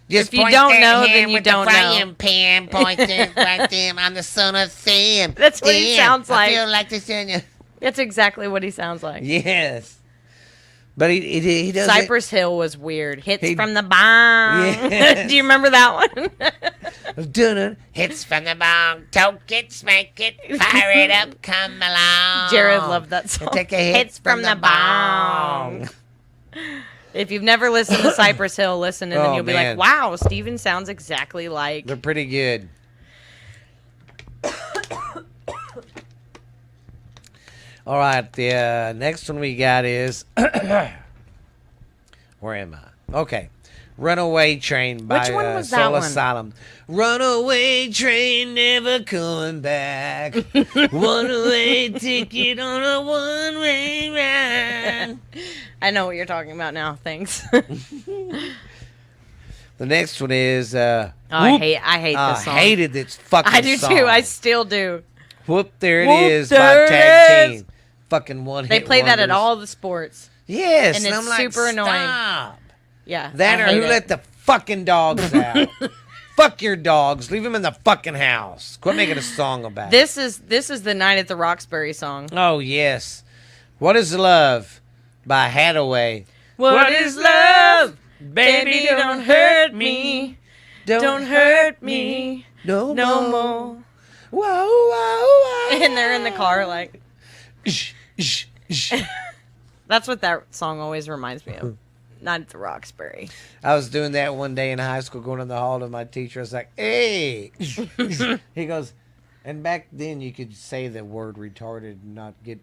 Just If you point don't that know, hand then you with don't the know. frying pan, point it right there. I'm the son of Sam. That's what he sounds like. I feel like this in you. That's exactly what he sounds like. Yes. But he does Cypress Hill was weird. Hits He- from the bomb. Yes. Do you remember that one? it. Hits from the bong, toke it, smack it, fire it up, come along. Jared loved that song. Take a hit Hits from the bong. If you've never listened to Cypress Hill, listen, and then Oh, you'll be man. like, wow, Steven sounds exactly like. They're pretty good. All right, the next one we got is where am I? Okay, Runaway Train by Which one was that Soul one? Asylum. Runaway train never coming back. One-way ticket on a one-way ride. I know what you're talking about now. Thanks. The next one is I Whoop. hate this song. I hated this fucking I do song. too. I still do. Whoop, there it Whoop, is by there Tag it is. Team. Fucking one They hit play that at wonders. all the sports. Yes, and and it's I'm like, super annoying. Stop. Yeah. That I or hate who it. let the fucking dogs out? Fuck your dogs. Leave them in the fucking house. Quit making a song about it. This is the Night at the Roxbury song. Oh, yes. What is Love by Hathaway. What is love? Baby, don't hurt me. Don't hurt me no no Whoa, more. whoa, whoa. And they're in the car like, Shh, shh, shh. that's what that song always reminds me of. Night at the Roxbury. I was doing that one day in high school, going in the hall to my teacher. I was like, hey. He goes, and back then you could say the word retarded and not get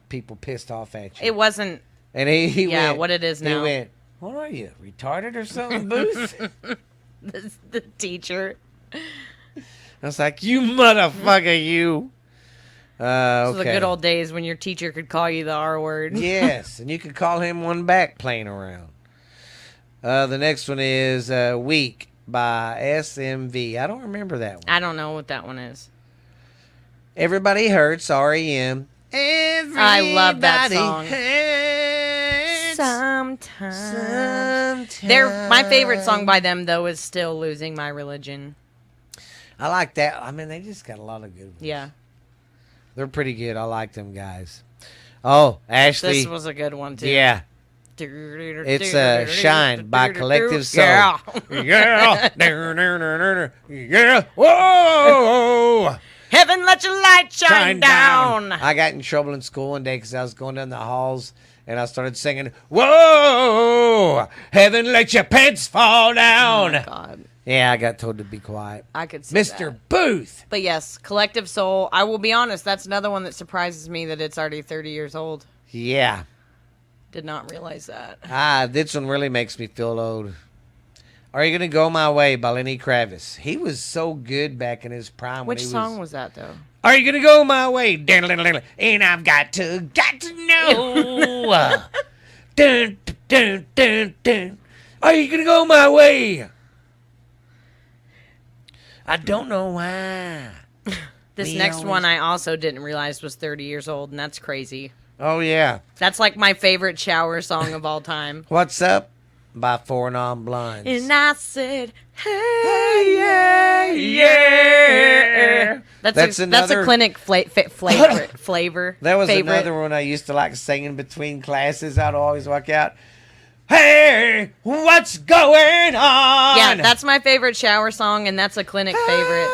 people pissed off at you. It wasn't, And he yeah, went, what it is now. He went, what are you, retarded or something, Booth? the teacher. I was like, you motherfucker, you. Those are the Okay. good old days when your teacher could call you the R word. Yes, and you could call him one back playing around. The next one is Weak by SMV. I don't remember that one. I don't know what that one is. Everybody Hurts, REM. Everybody I love that song. Hurts Sometimes. sometimes. My favorite song by them, though, is still Losing My Religion. I like that. I mean, they just got a lot of good ones. Yeah. They're pretty good. I like them guys. Oh, Ashley. This was a good one, too. Yeah. It's Shine by Collective Soul. Yeah. Yeah. Yeah. Whoa. Heaven, let your light shine down. I got in trouble in school one day because I was going down the halls and I started singing, whoa, heaven, let your pants fall Oh, down. my God. Yeah, I got told to be quiet. I could see Mr. that. Booth. But yes, Collective Soul. I will be honest, that's another one that surprises me that it's already 30 years old. Yeah. Did not realize that. This one really makes me feel old. Are You Gonna Go My Way by Lenny Kravitz. He was so good back in his prime. Which song was that, though? Are you gonna go my way? And I've got to know. Dun, dun, dun, dun. Are you gonna go my way? I don't know why. This next one I also didn't realize was 30 years old, and that's crazy. Oh, yeah. That's like my favorite shower song of all time. What's Up by Four Non-Blondes. And I said, hey, yeah, yeah. That's a clinic flavor. That was favorite. another one I used to like singing between classes. I'd always walk out, hey, what's going on? Yeah, that's my favorite shower song, and that's a clinic favorite.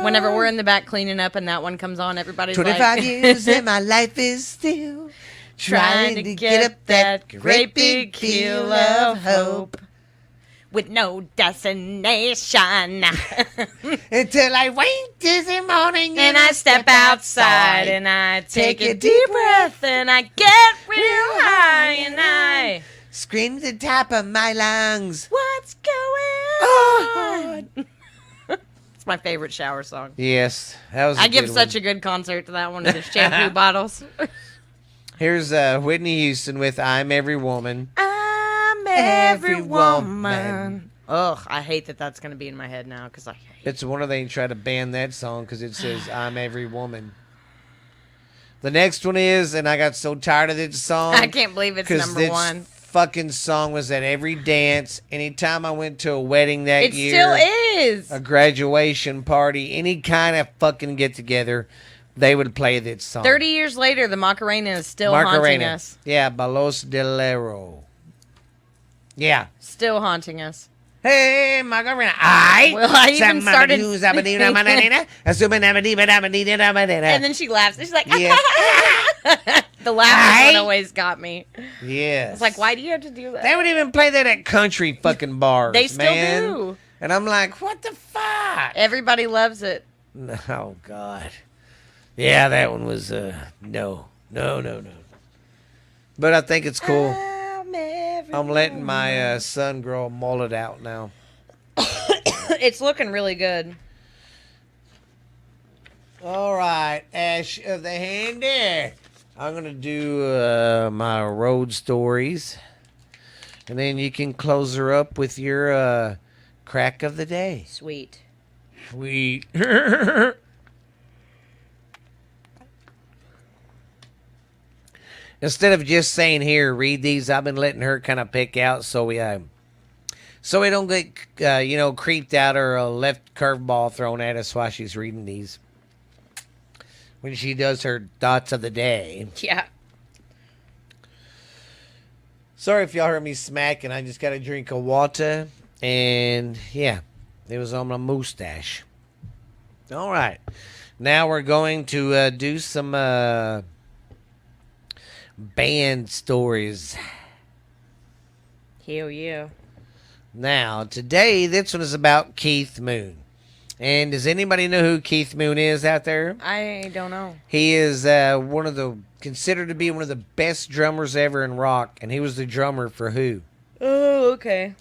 Whenever we're in the back cleaning up and that one comes on, everybody's 25 like... years and my life is still trying to get up that great big hill of hope. With no destination. Until I wake this morning and I step outside and I take a deep breath and I get real high and I scream to the top of my lungs. What's going on? It's my favorite shower song. Yes, that was. I give such a good concert to that one of the shampoo bottles. Here's Whitney Houston with "I'm Every Woman." I'm every woman. Ugh, I hate that that's going to be in my head now because I hate it's one of they try to ban that song because it says "I'm every woman." The next one is, and I got so tired of this song. I can't believe it's number one. Fucking song was at every dance. Anytime I went to a wedding that year, it still is. A graduation party, any kind of fucking get together, they would play this song. 30 years later, the Macarena is still haunting us. Yeah, Balos de Lero. Yeah. Still haunting us. Hey, Macarena. Well, I even started... And then she laughs. She's like... Yeah. The laugh always got me. Yes. It's like, why do you have to do that? They would even play that at country fucking bars. They still do. And I'm like, what the fuck? Everybody loves it. Oh, God. Yeah, that one was, no. But I think it's cool. I'm letting my son grow a mullet out now. It's looking really good. All right, Ash of the Handy. I'm going to do my road stories. And then you can close her up with your crack of the day. Sweet. Instead of just saying, here, read these, I've been letting her kind of pick out so we don't get, creeped out or a left curveball thrown at us while she's reading these. When she does her thoughts of the day. Yeah. Sorry if y'all heard me smacking. I just got a drink of water. And, yeah, it was on my mustache. All right. Now we're going to do some band stories. Hell yeah. Now, today, this one is about Keith Moon. And does anybody know who Keith Moon is out there? I don't know. He is considered to be one of the best drummers ever in rock, and he was the drummer for Who. Oh, okay.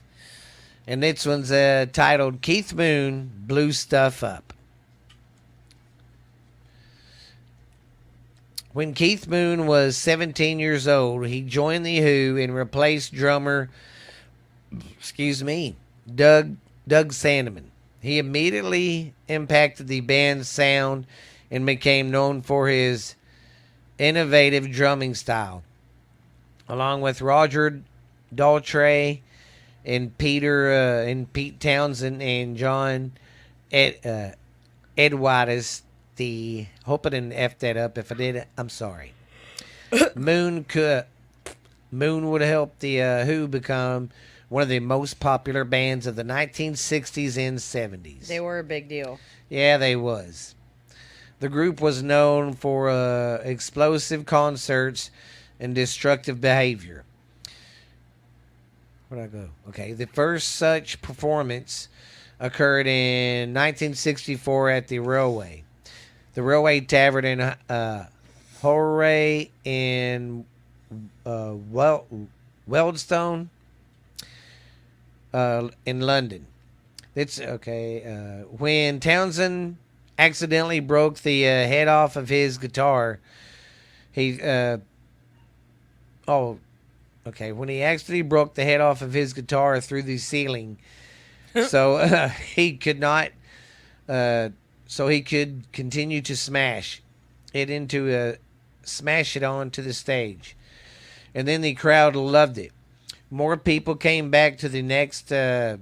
And this one's titled Keith Moon Blew Stuff Up. When Keith Moon was 17 years old, he joined the Who and replaced drummer, Doug Sandeman. He immediately impacted the band's sound and became known for his innovative drumming style. Along with Roger Daltrey and Pete Townsend and John Edwards, hope I didn't F that up. If I did, I'm sorry. Moon would help the Who become one of the most popular bands of the 1960s and 70s. They were a big deal. Yeah, they was. The group was known for explosive concerts and destructive behavior. Where'd I go? Okay, the first such performance occurred in 1964 at the Railway. The Railway Tavern in Horray in well, Wealdstone in London. It's okay. When Townsend accidentally broke the head off of his guitar, he oh okay. When he accidentally broke the head off of his guitar through the ceiling, so he could not. So he could continue to smash it onto the stage, and then the crowd loved it. More people came back to the next for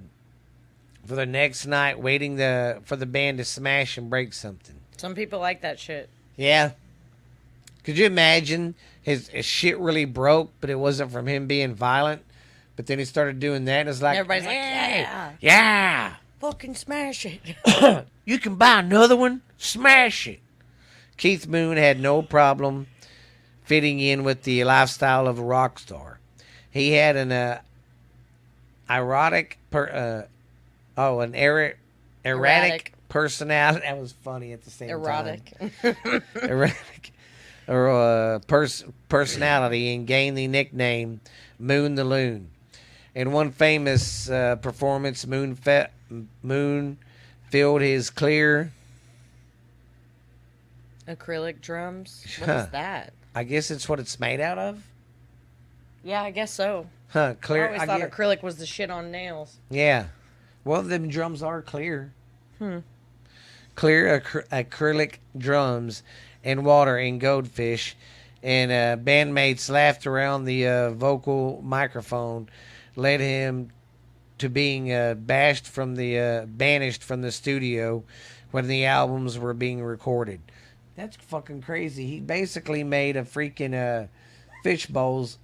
the next night, waiting for the band to smash and break something. Some people like that shit. Yeah, could you imagine his shit really broke, but it wasn't from him being violent. But then he started doing that, and it's like Everybody's like, "Hey, yeah, yeah, fucking smash it. you can buy another one, smash it." Keith Moon had no problem fitting in with the lifestyle of a rock star. He had an erratic personality. That was funny at the same Erotic. time. Erratic personality, and gained the nickname Moon the Loon. In one famous performance, Moon filled his clear. Acrylic drums. What Huh. is that? I guess it's what it's made out of. Yeah, I guess so. Huh? Clear. I always thought acrylic was the shit on nails. Yeah. Well, them drums are clear. Hmm. Clear acrylic drums and water and goldfish, and bandmates laughed around the vocal microphone, led him to being banished from the studio when the albums were being recorded. That's fucking crazy. He basically made a freaking fish bowls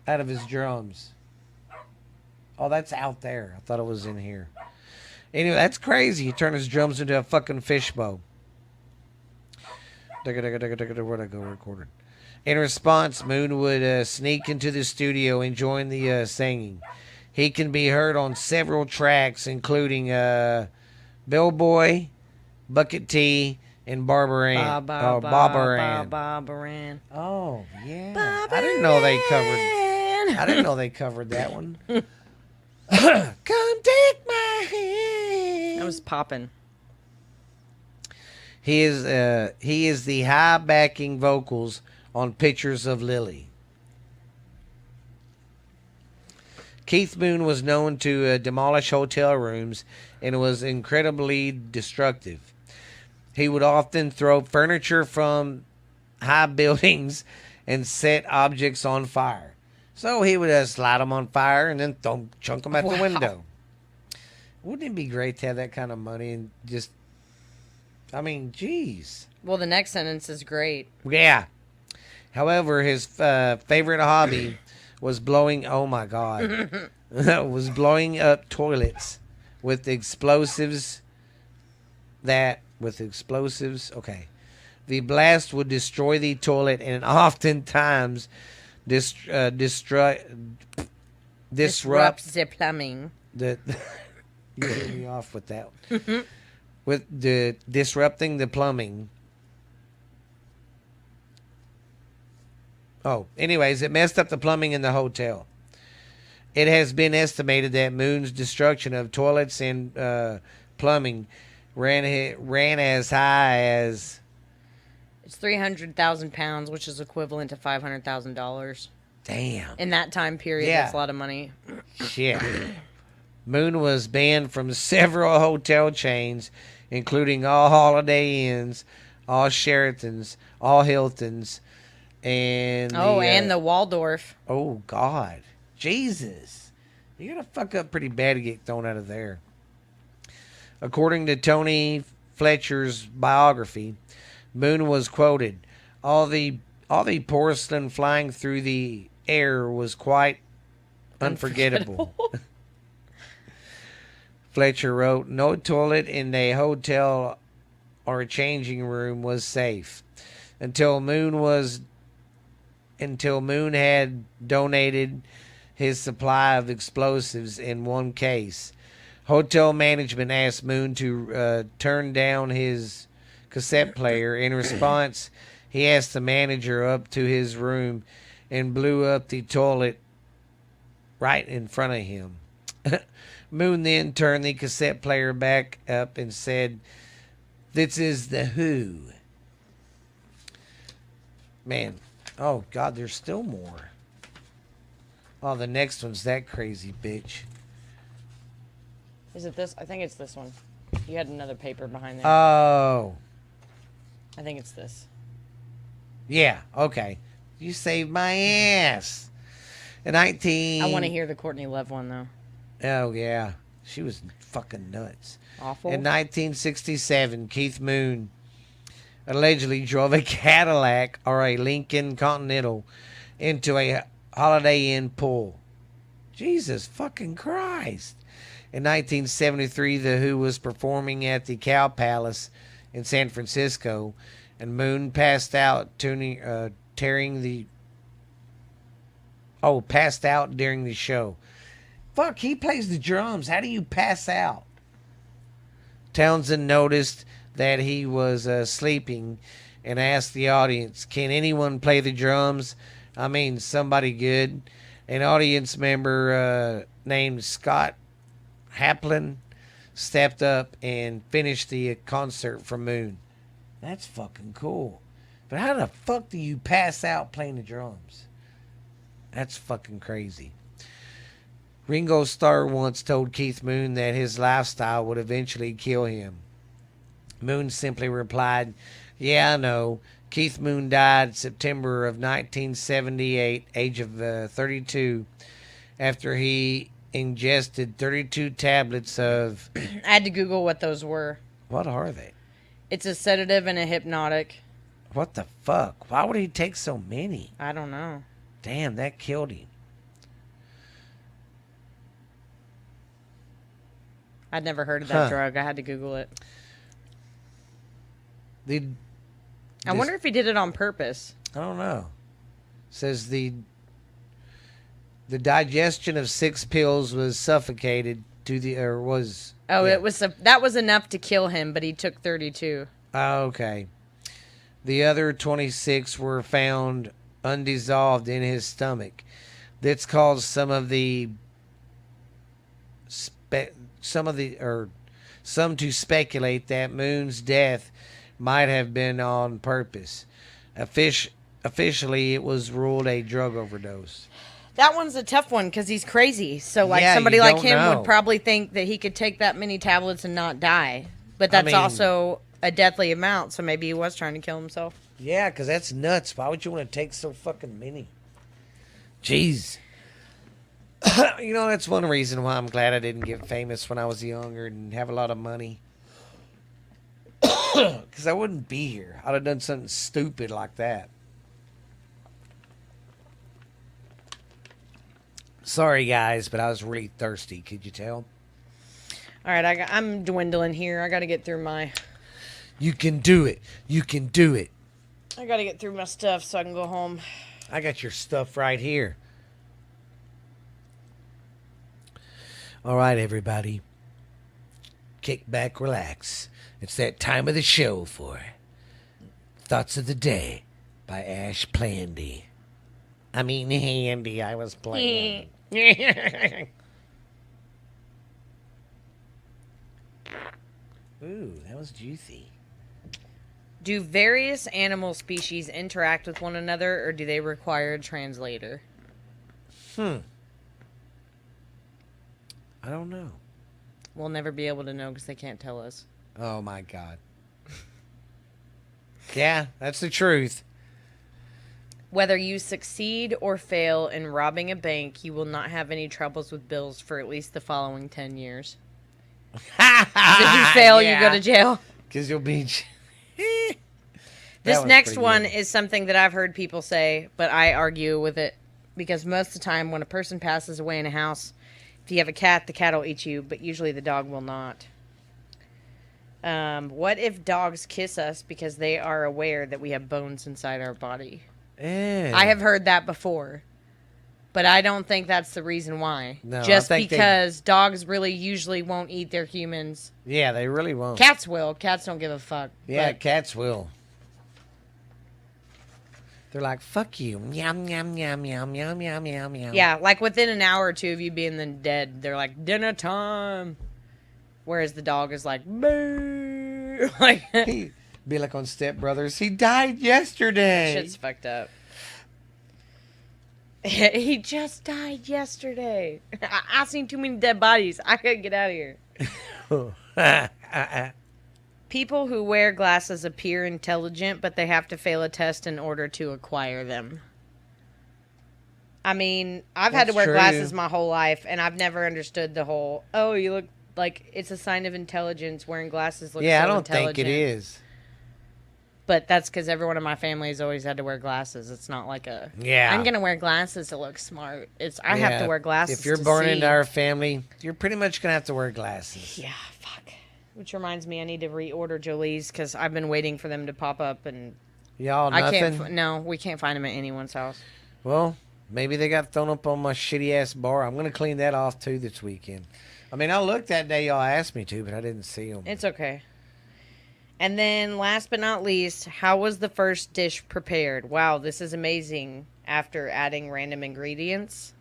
out of his drums. Oh, that's out there. I thought it was in here. Anyway, that's crazy. He turned his drums into a fucking fishbowl. Where'd I go recorded? In response, Moon would sneak into the studio and join the singing. He can be heard on several tracks, including Bellboy, Bucket T, and Barbaran. Barbaran. Oh, yeah. I didn't know they covered that one. Come take my hand. That was popping. He is the high backing vocals on Pictures of Lily. Keith Moon was known to demolish hotel rooms and was incredibly destructive. He would often throw furniture from high buildings and set objects on fire. So he would slide them on fire and then chunk them out the window. Wouldn't it be great to have that kind of money and just, I mean, geez. Well, the next sentence is great. Yeah. However, his favorite hobby was blowing, oh my God, was blowing up toilets with explosives okay. The blast would destroy the toilet and oftentimes disrupt the plumbing. You hit me off with that one. With the disrupting the plumbing. Oh, anyways, it messed up the plumbing in the hotel. It has been estimated that Moon's destruction of toilets and plumbing ran as high as, It's 300,000 pounds, which is equivalent to $500,000. damn. In that time period, Yeah. that's a lot of money. Shit. Moon was banned from several hotel chains, including all Holiday Inns, all Sheratons, all Hiltons, and and the Waldorf. oh God, Jesus, you gotta fuck up pretty bad to get thrown out of there. According to Tony Fletcher's biography, Moon was quoted, all the porcelain flying through the air was quite unforgettable. Fletcher wrote, no toilet in a hotel or a changing room was safe until Moon had donated his supply of explosives in one case. Hotel management asked Moon to turn down his cassette player. In response, he asked the manager up to his room and blew up the toilet right in front of him. Moon then turned the cassette player back up and said, "This is the Who." Man, oh God, there's still more. Oh, the next one's that crazy bitch. Is it this? I think it's this one. You had another paper behind there. Oh. I think it's this. Yeah, okay. You saved my ass. In 19... I want to hear the Courtney Love one, though. Oh, yeah. She was fucking nuts. Awful. In 1967, Keith Moon allegedly drove a Cadillac or a Lincoln Continental into a Holiday Inn pool. Jesus fucking Christ. In 1973, The Who was performing at the Cow Palace in San Francisco, and Moon passed out during the show. Fuck, he plays the drums. How do you pass out? Townsend noticed that he was sleeping and asked the audience, "Can anyone play the drums? I mean, somebody good." An audience member named Scott Haplin stepped up and finished the concert for Moon. That's fucking cool. But how the fuck do you pass out playing the drums? That's fucking crazy. Ringo Starr once told Keith Moon that his lifestyle would eventually kill him. Moon simply replied, "Yeah, I know. Keith Moon died September of 1978, age of 32, after he ingested 32 tablets of..." I had to Google what those were. What are they? It's a sedative and a hypnotic. What the fuck? Why would he take so many? I don't know. Damn, that killed him. I'd never heard of that drug. I had to Google it. I wonder if he did it on purpose. I don't know. Says the digestion of 6 pills was suffocated to the was. Oh, yeah. That was enough to kill him, but he took 32. Oh, okay. The other 26 were found undissolved in his stomach. That's caused some to speculate that Moon's death might have been on purpose. Officially, it was ruled a drug overdose. That one's a tough one because he's crazy. So, like, Yeah, somebody you like don't him know. would probably think that he could take that many tablets and not die. But that's also a deadly amount, so maybe he was trying to kill himself. Yeah, because that's nuts. Why would you want to take so fucking many? Jeez. You know, that's one reason why I'm glad I didn't get famous when I was younger and have a lot of money. Because I wouldn't be here. I'd have done something stupid like that. Sorry, guys, but I was really thirsty. Could you tell? All right, I'm dwindling here. I got to get through my... You can do it. You can do it. I got to get through my stuff so I can go home. I got your stuff right here. All right, everybody. Kick back, relax. It's that time of the show for Thoughts of the Day by Ash Plandy. I mean, Handy, I was playing. Ooh, that was juicy. Do various animal species interact with one another, or do they require a translator? I don't know. We'll never be able to know because they can't tell us. Oh, my God. Yeah, that's the truth. Whether you succeed or fail in robbing a bank, you will not have any troubles with bills for at least the following 10 years. If you fail, you go to jail. Because you'll be... This next one is something that I've heard people say, but I argue with it. Because most of the time when a person passes away in a house, if you have a cat, the cat will eat you, but usually the dog will not. What if dogs kiss us because they are aware that we have bones inside our body? I have heard that before, but I don't think that's the reason why. No, just because dogs really usually won't eat their humans. Yeah, they really won't. Cats will. Cats don't give a fuck. Yeah, but cats will. They're like, fuck you. Yum, yum, yum, yum, yum, yum, yum, yum. Yeah, like within an hour or two of you being then dead, they're like, dinner time. Whereas the dog is like, boo. Like, He be like on Step Brothers. He died yesterday. shit's fucked up. He just died yesterday. I seen too many dead bodies. I gotta get out of here. People who wear glasses appear intelligent, but they have to fail a test in order to acquire them. I mean, I've had to That's wear true. glasses my whole life, and I've never understood the whole, oh, you look like it's a sign of intelligence. Wearing glasses looks Yeah, so I don't intelligent. think it is. But that's because everyone in my family has always had to wear glasses. It's not like a, Yeah. I'm going to wear glasses to look smart. It's I have to wear glasses If you're to born see. into our family, you're pretty much going to have to wear glasses. Yeah, fuck. Which reminds me, I need to reorder Jolie's because I've been waiting for them to pop up, and Y'all I nothing? can't. No, we can't find them at anyone's house. Well, maybe they got thrown up on my shitty ass bar. I'm going to clean that off too this weekend. I mean, I looked that day y'all asked me to, but I didn't see them. It's okay. And then, last but not least, how was the first dish prepared? Wow, this is amazing. After adding random ingredients,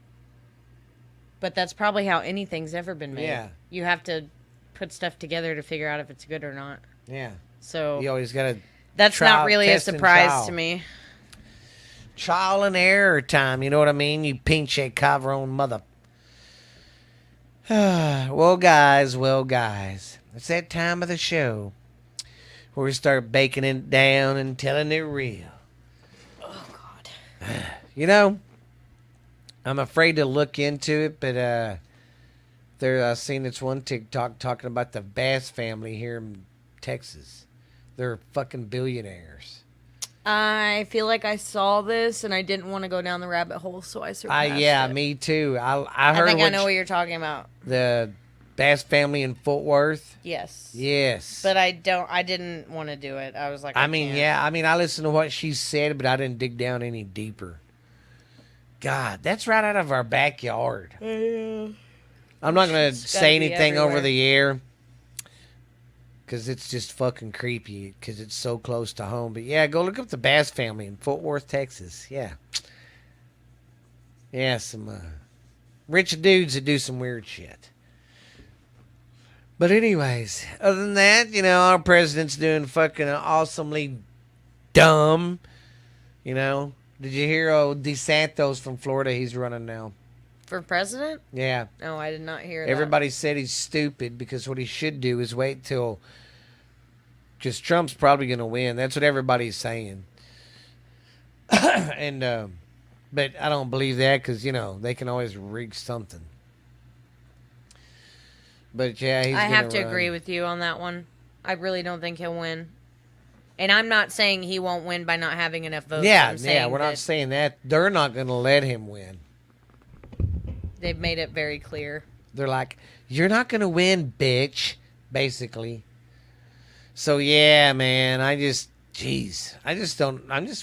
but that's probably how anything's ever been made. Yeah. You have to put stuff together to figure out if it's good or not. Yeah. So You always got to that's trial, not really a test, and surprise trial. to me. Trial and error time. You know what I mean? You pinche cabron mother. Well, guys. It's that time of the show where we start baking it down and telling it real. Oh God. You know, I'm afraid to look into it, but I've seen this one TikTok talking about the Bass family here in Texas. They're fucking billionaires. I feel like I saw this and I didn't want to go down the rabbit hole, so I surpassed Yeah, it. me too. I heard I think I know what you're talking about. the Bass family in Fort Worth. Yes. Yes. But I didn't want to do it. I was like, I mean, can't. yeah. I mean, I listened to what she said, but I didn't dig down any deeper. God, that's right out of our backyard. I'm not going to It's gotta say be anything over everywhere. the air because it's just fucking creepy because it's so close to home. But yeah, go look up the Bass family in Fort Worth, Texas. Yeah. Yeah, some rich dudes that do some weird shit. But anyways, other than that, you know, our president's doing fucking awesomely dumb. You know, did you hear DeSantis from Florida? He's running now. For president? Yeah. No, I did not hear that. Everybody said he's stupid because what he should do is wait till, because Trump's probably going to win. That's what everybody's saying. And, but I don't believe that because, you know, they can always rig something. But yeah, he's I gonna have to run. agree with you on that one. I really don't think he'll win. And I'm not saying he won't win by not having enough votes. Yeah, I'm saying we're not that saying that. They're not going to let him win. they've made it very clear. They're like, you're not going to win, bitch, basically. So, yeah, man, I'm just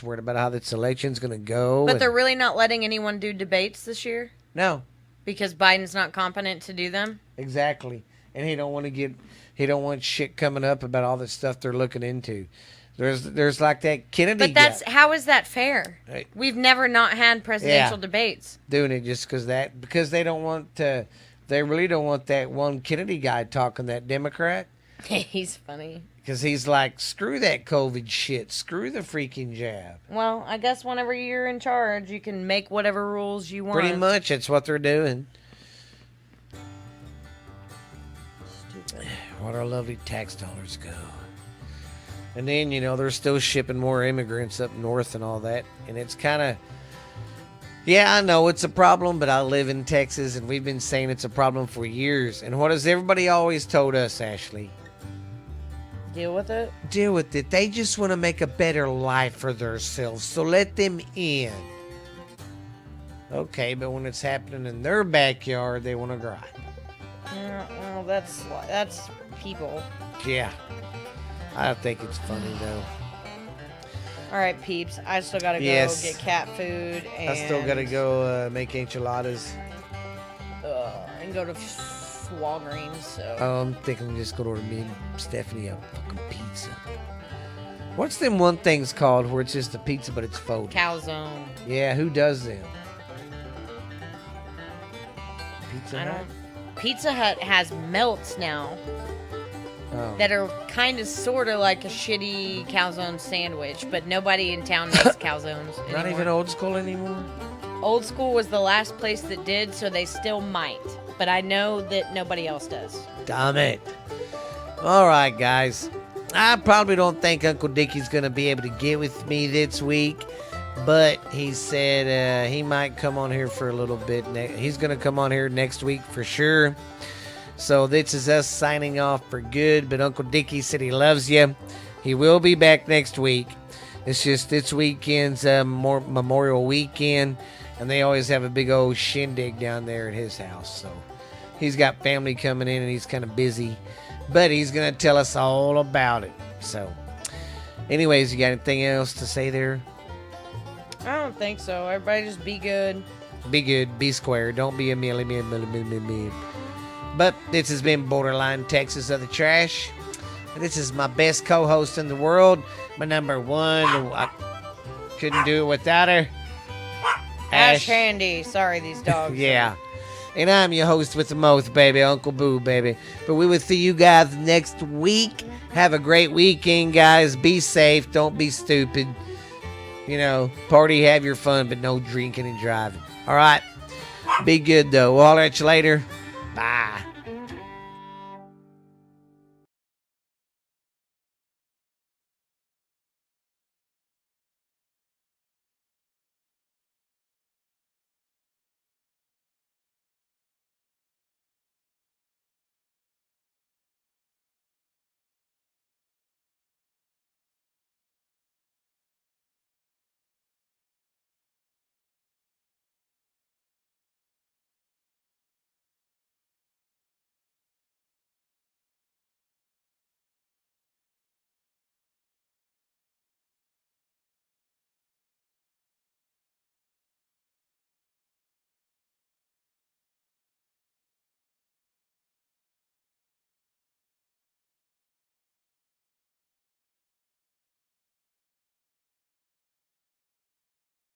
worried about how this election's going to go. But and- they're really not letting anyone do debates this year No, because Biden's not competent to do them. exactly. And he don't want shit coming up about all the stuff they're looking into. There's like that Kennedy But guy how is that fair? Right. We've never not had presidential debates. doing it just because they don't want to. They really don't want that one Kennedy guy talking, that Democrat. He's funny. Because he's like, screw that COVID shit. Screw the freaking jab. Well, I guess whenever you're in charge, you can make whatever rules you want. Pretty much, that's what they're doing. Stupid. What our lovely tax dollars go. And then, you know, they're still shipping more immigrants up north and all that. And it's kind of... Yeah, I know it's a problem, but I live in Texas, and we've been saying it's a problem for years. And what has everybody always told us, Ashley? Deal with it. Deal with it. They just want to make a better life for themselves, so let them in. Okay, but when it's happening in their backyard, they want to gripe. Yeah, well, that's people. Yeah. I think it's funny, though. All right, peeps. I still gotta go Yes. get cat food, and I still got to go make enchiladas. and go to Walgreens. So I'm thinking we just go to order me and Stephanie a fucking pizza. What's them one things called where it's just a pizza but it's folded? Calzone. Yeah, who does them? Pizza I Hut? don't. Pizza Hut has melts now Oh. that are kind of sort of like a shitty calzone sandwich, but nobody in town makes calzones anymore. Not even old school anymore? Old School was the last place that did, so they still might. But I know that nobody else does. Damn it. All right, guys. I probably don't think Uncle Dickie's going to be able to get with me this week, but he said he might come on here for a little bit. He's going to come on here next week for sure. So this is us signing off for good, but Uncle Dickie said he loves you. He will be back next week. It's just this weekend's Memorial Weekend, and they always have a big old shindig down there at his house. So he's got family coming in, and he's kind of busy. But he's going to tell us all about it. So, anyways, you got anything else to say there? I don't think so. Everybody just be good. Be good. Be square. Don't be a mealy. But this has been Borderline Texas of the Trash. This is my best co-host in the world. My number one. I couldn't do it without her. Ash Handy. Sorry, these dogs. Yeah. And I'm your host with the most, baby, Uncle Boo, baby. But we will see you guys next week. Have a great weekend, guys. Be safe. Don't be stupid. You know, party, have your fun, but no drinking and driving. All right? Be good, though. We'll holler at you later.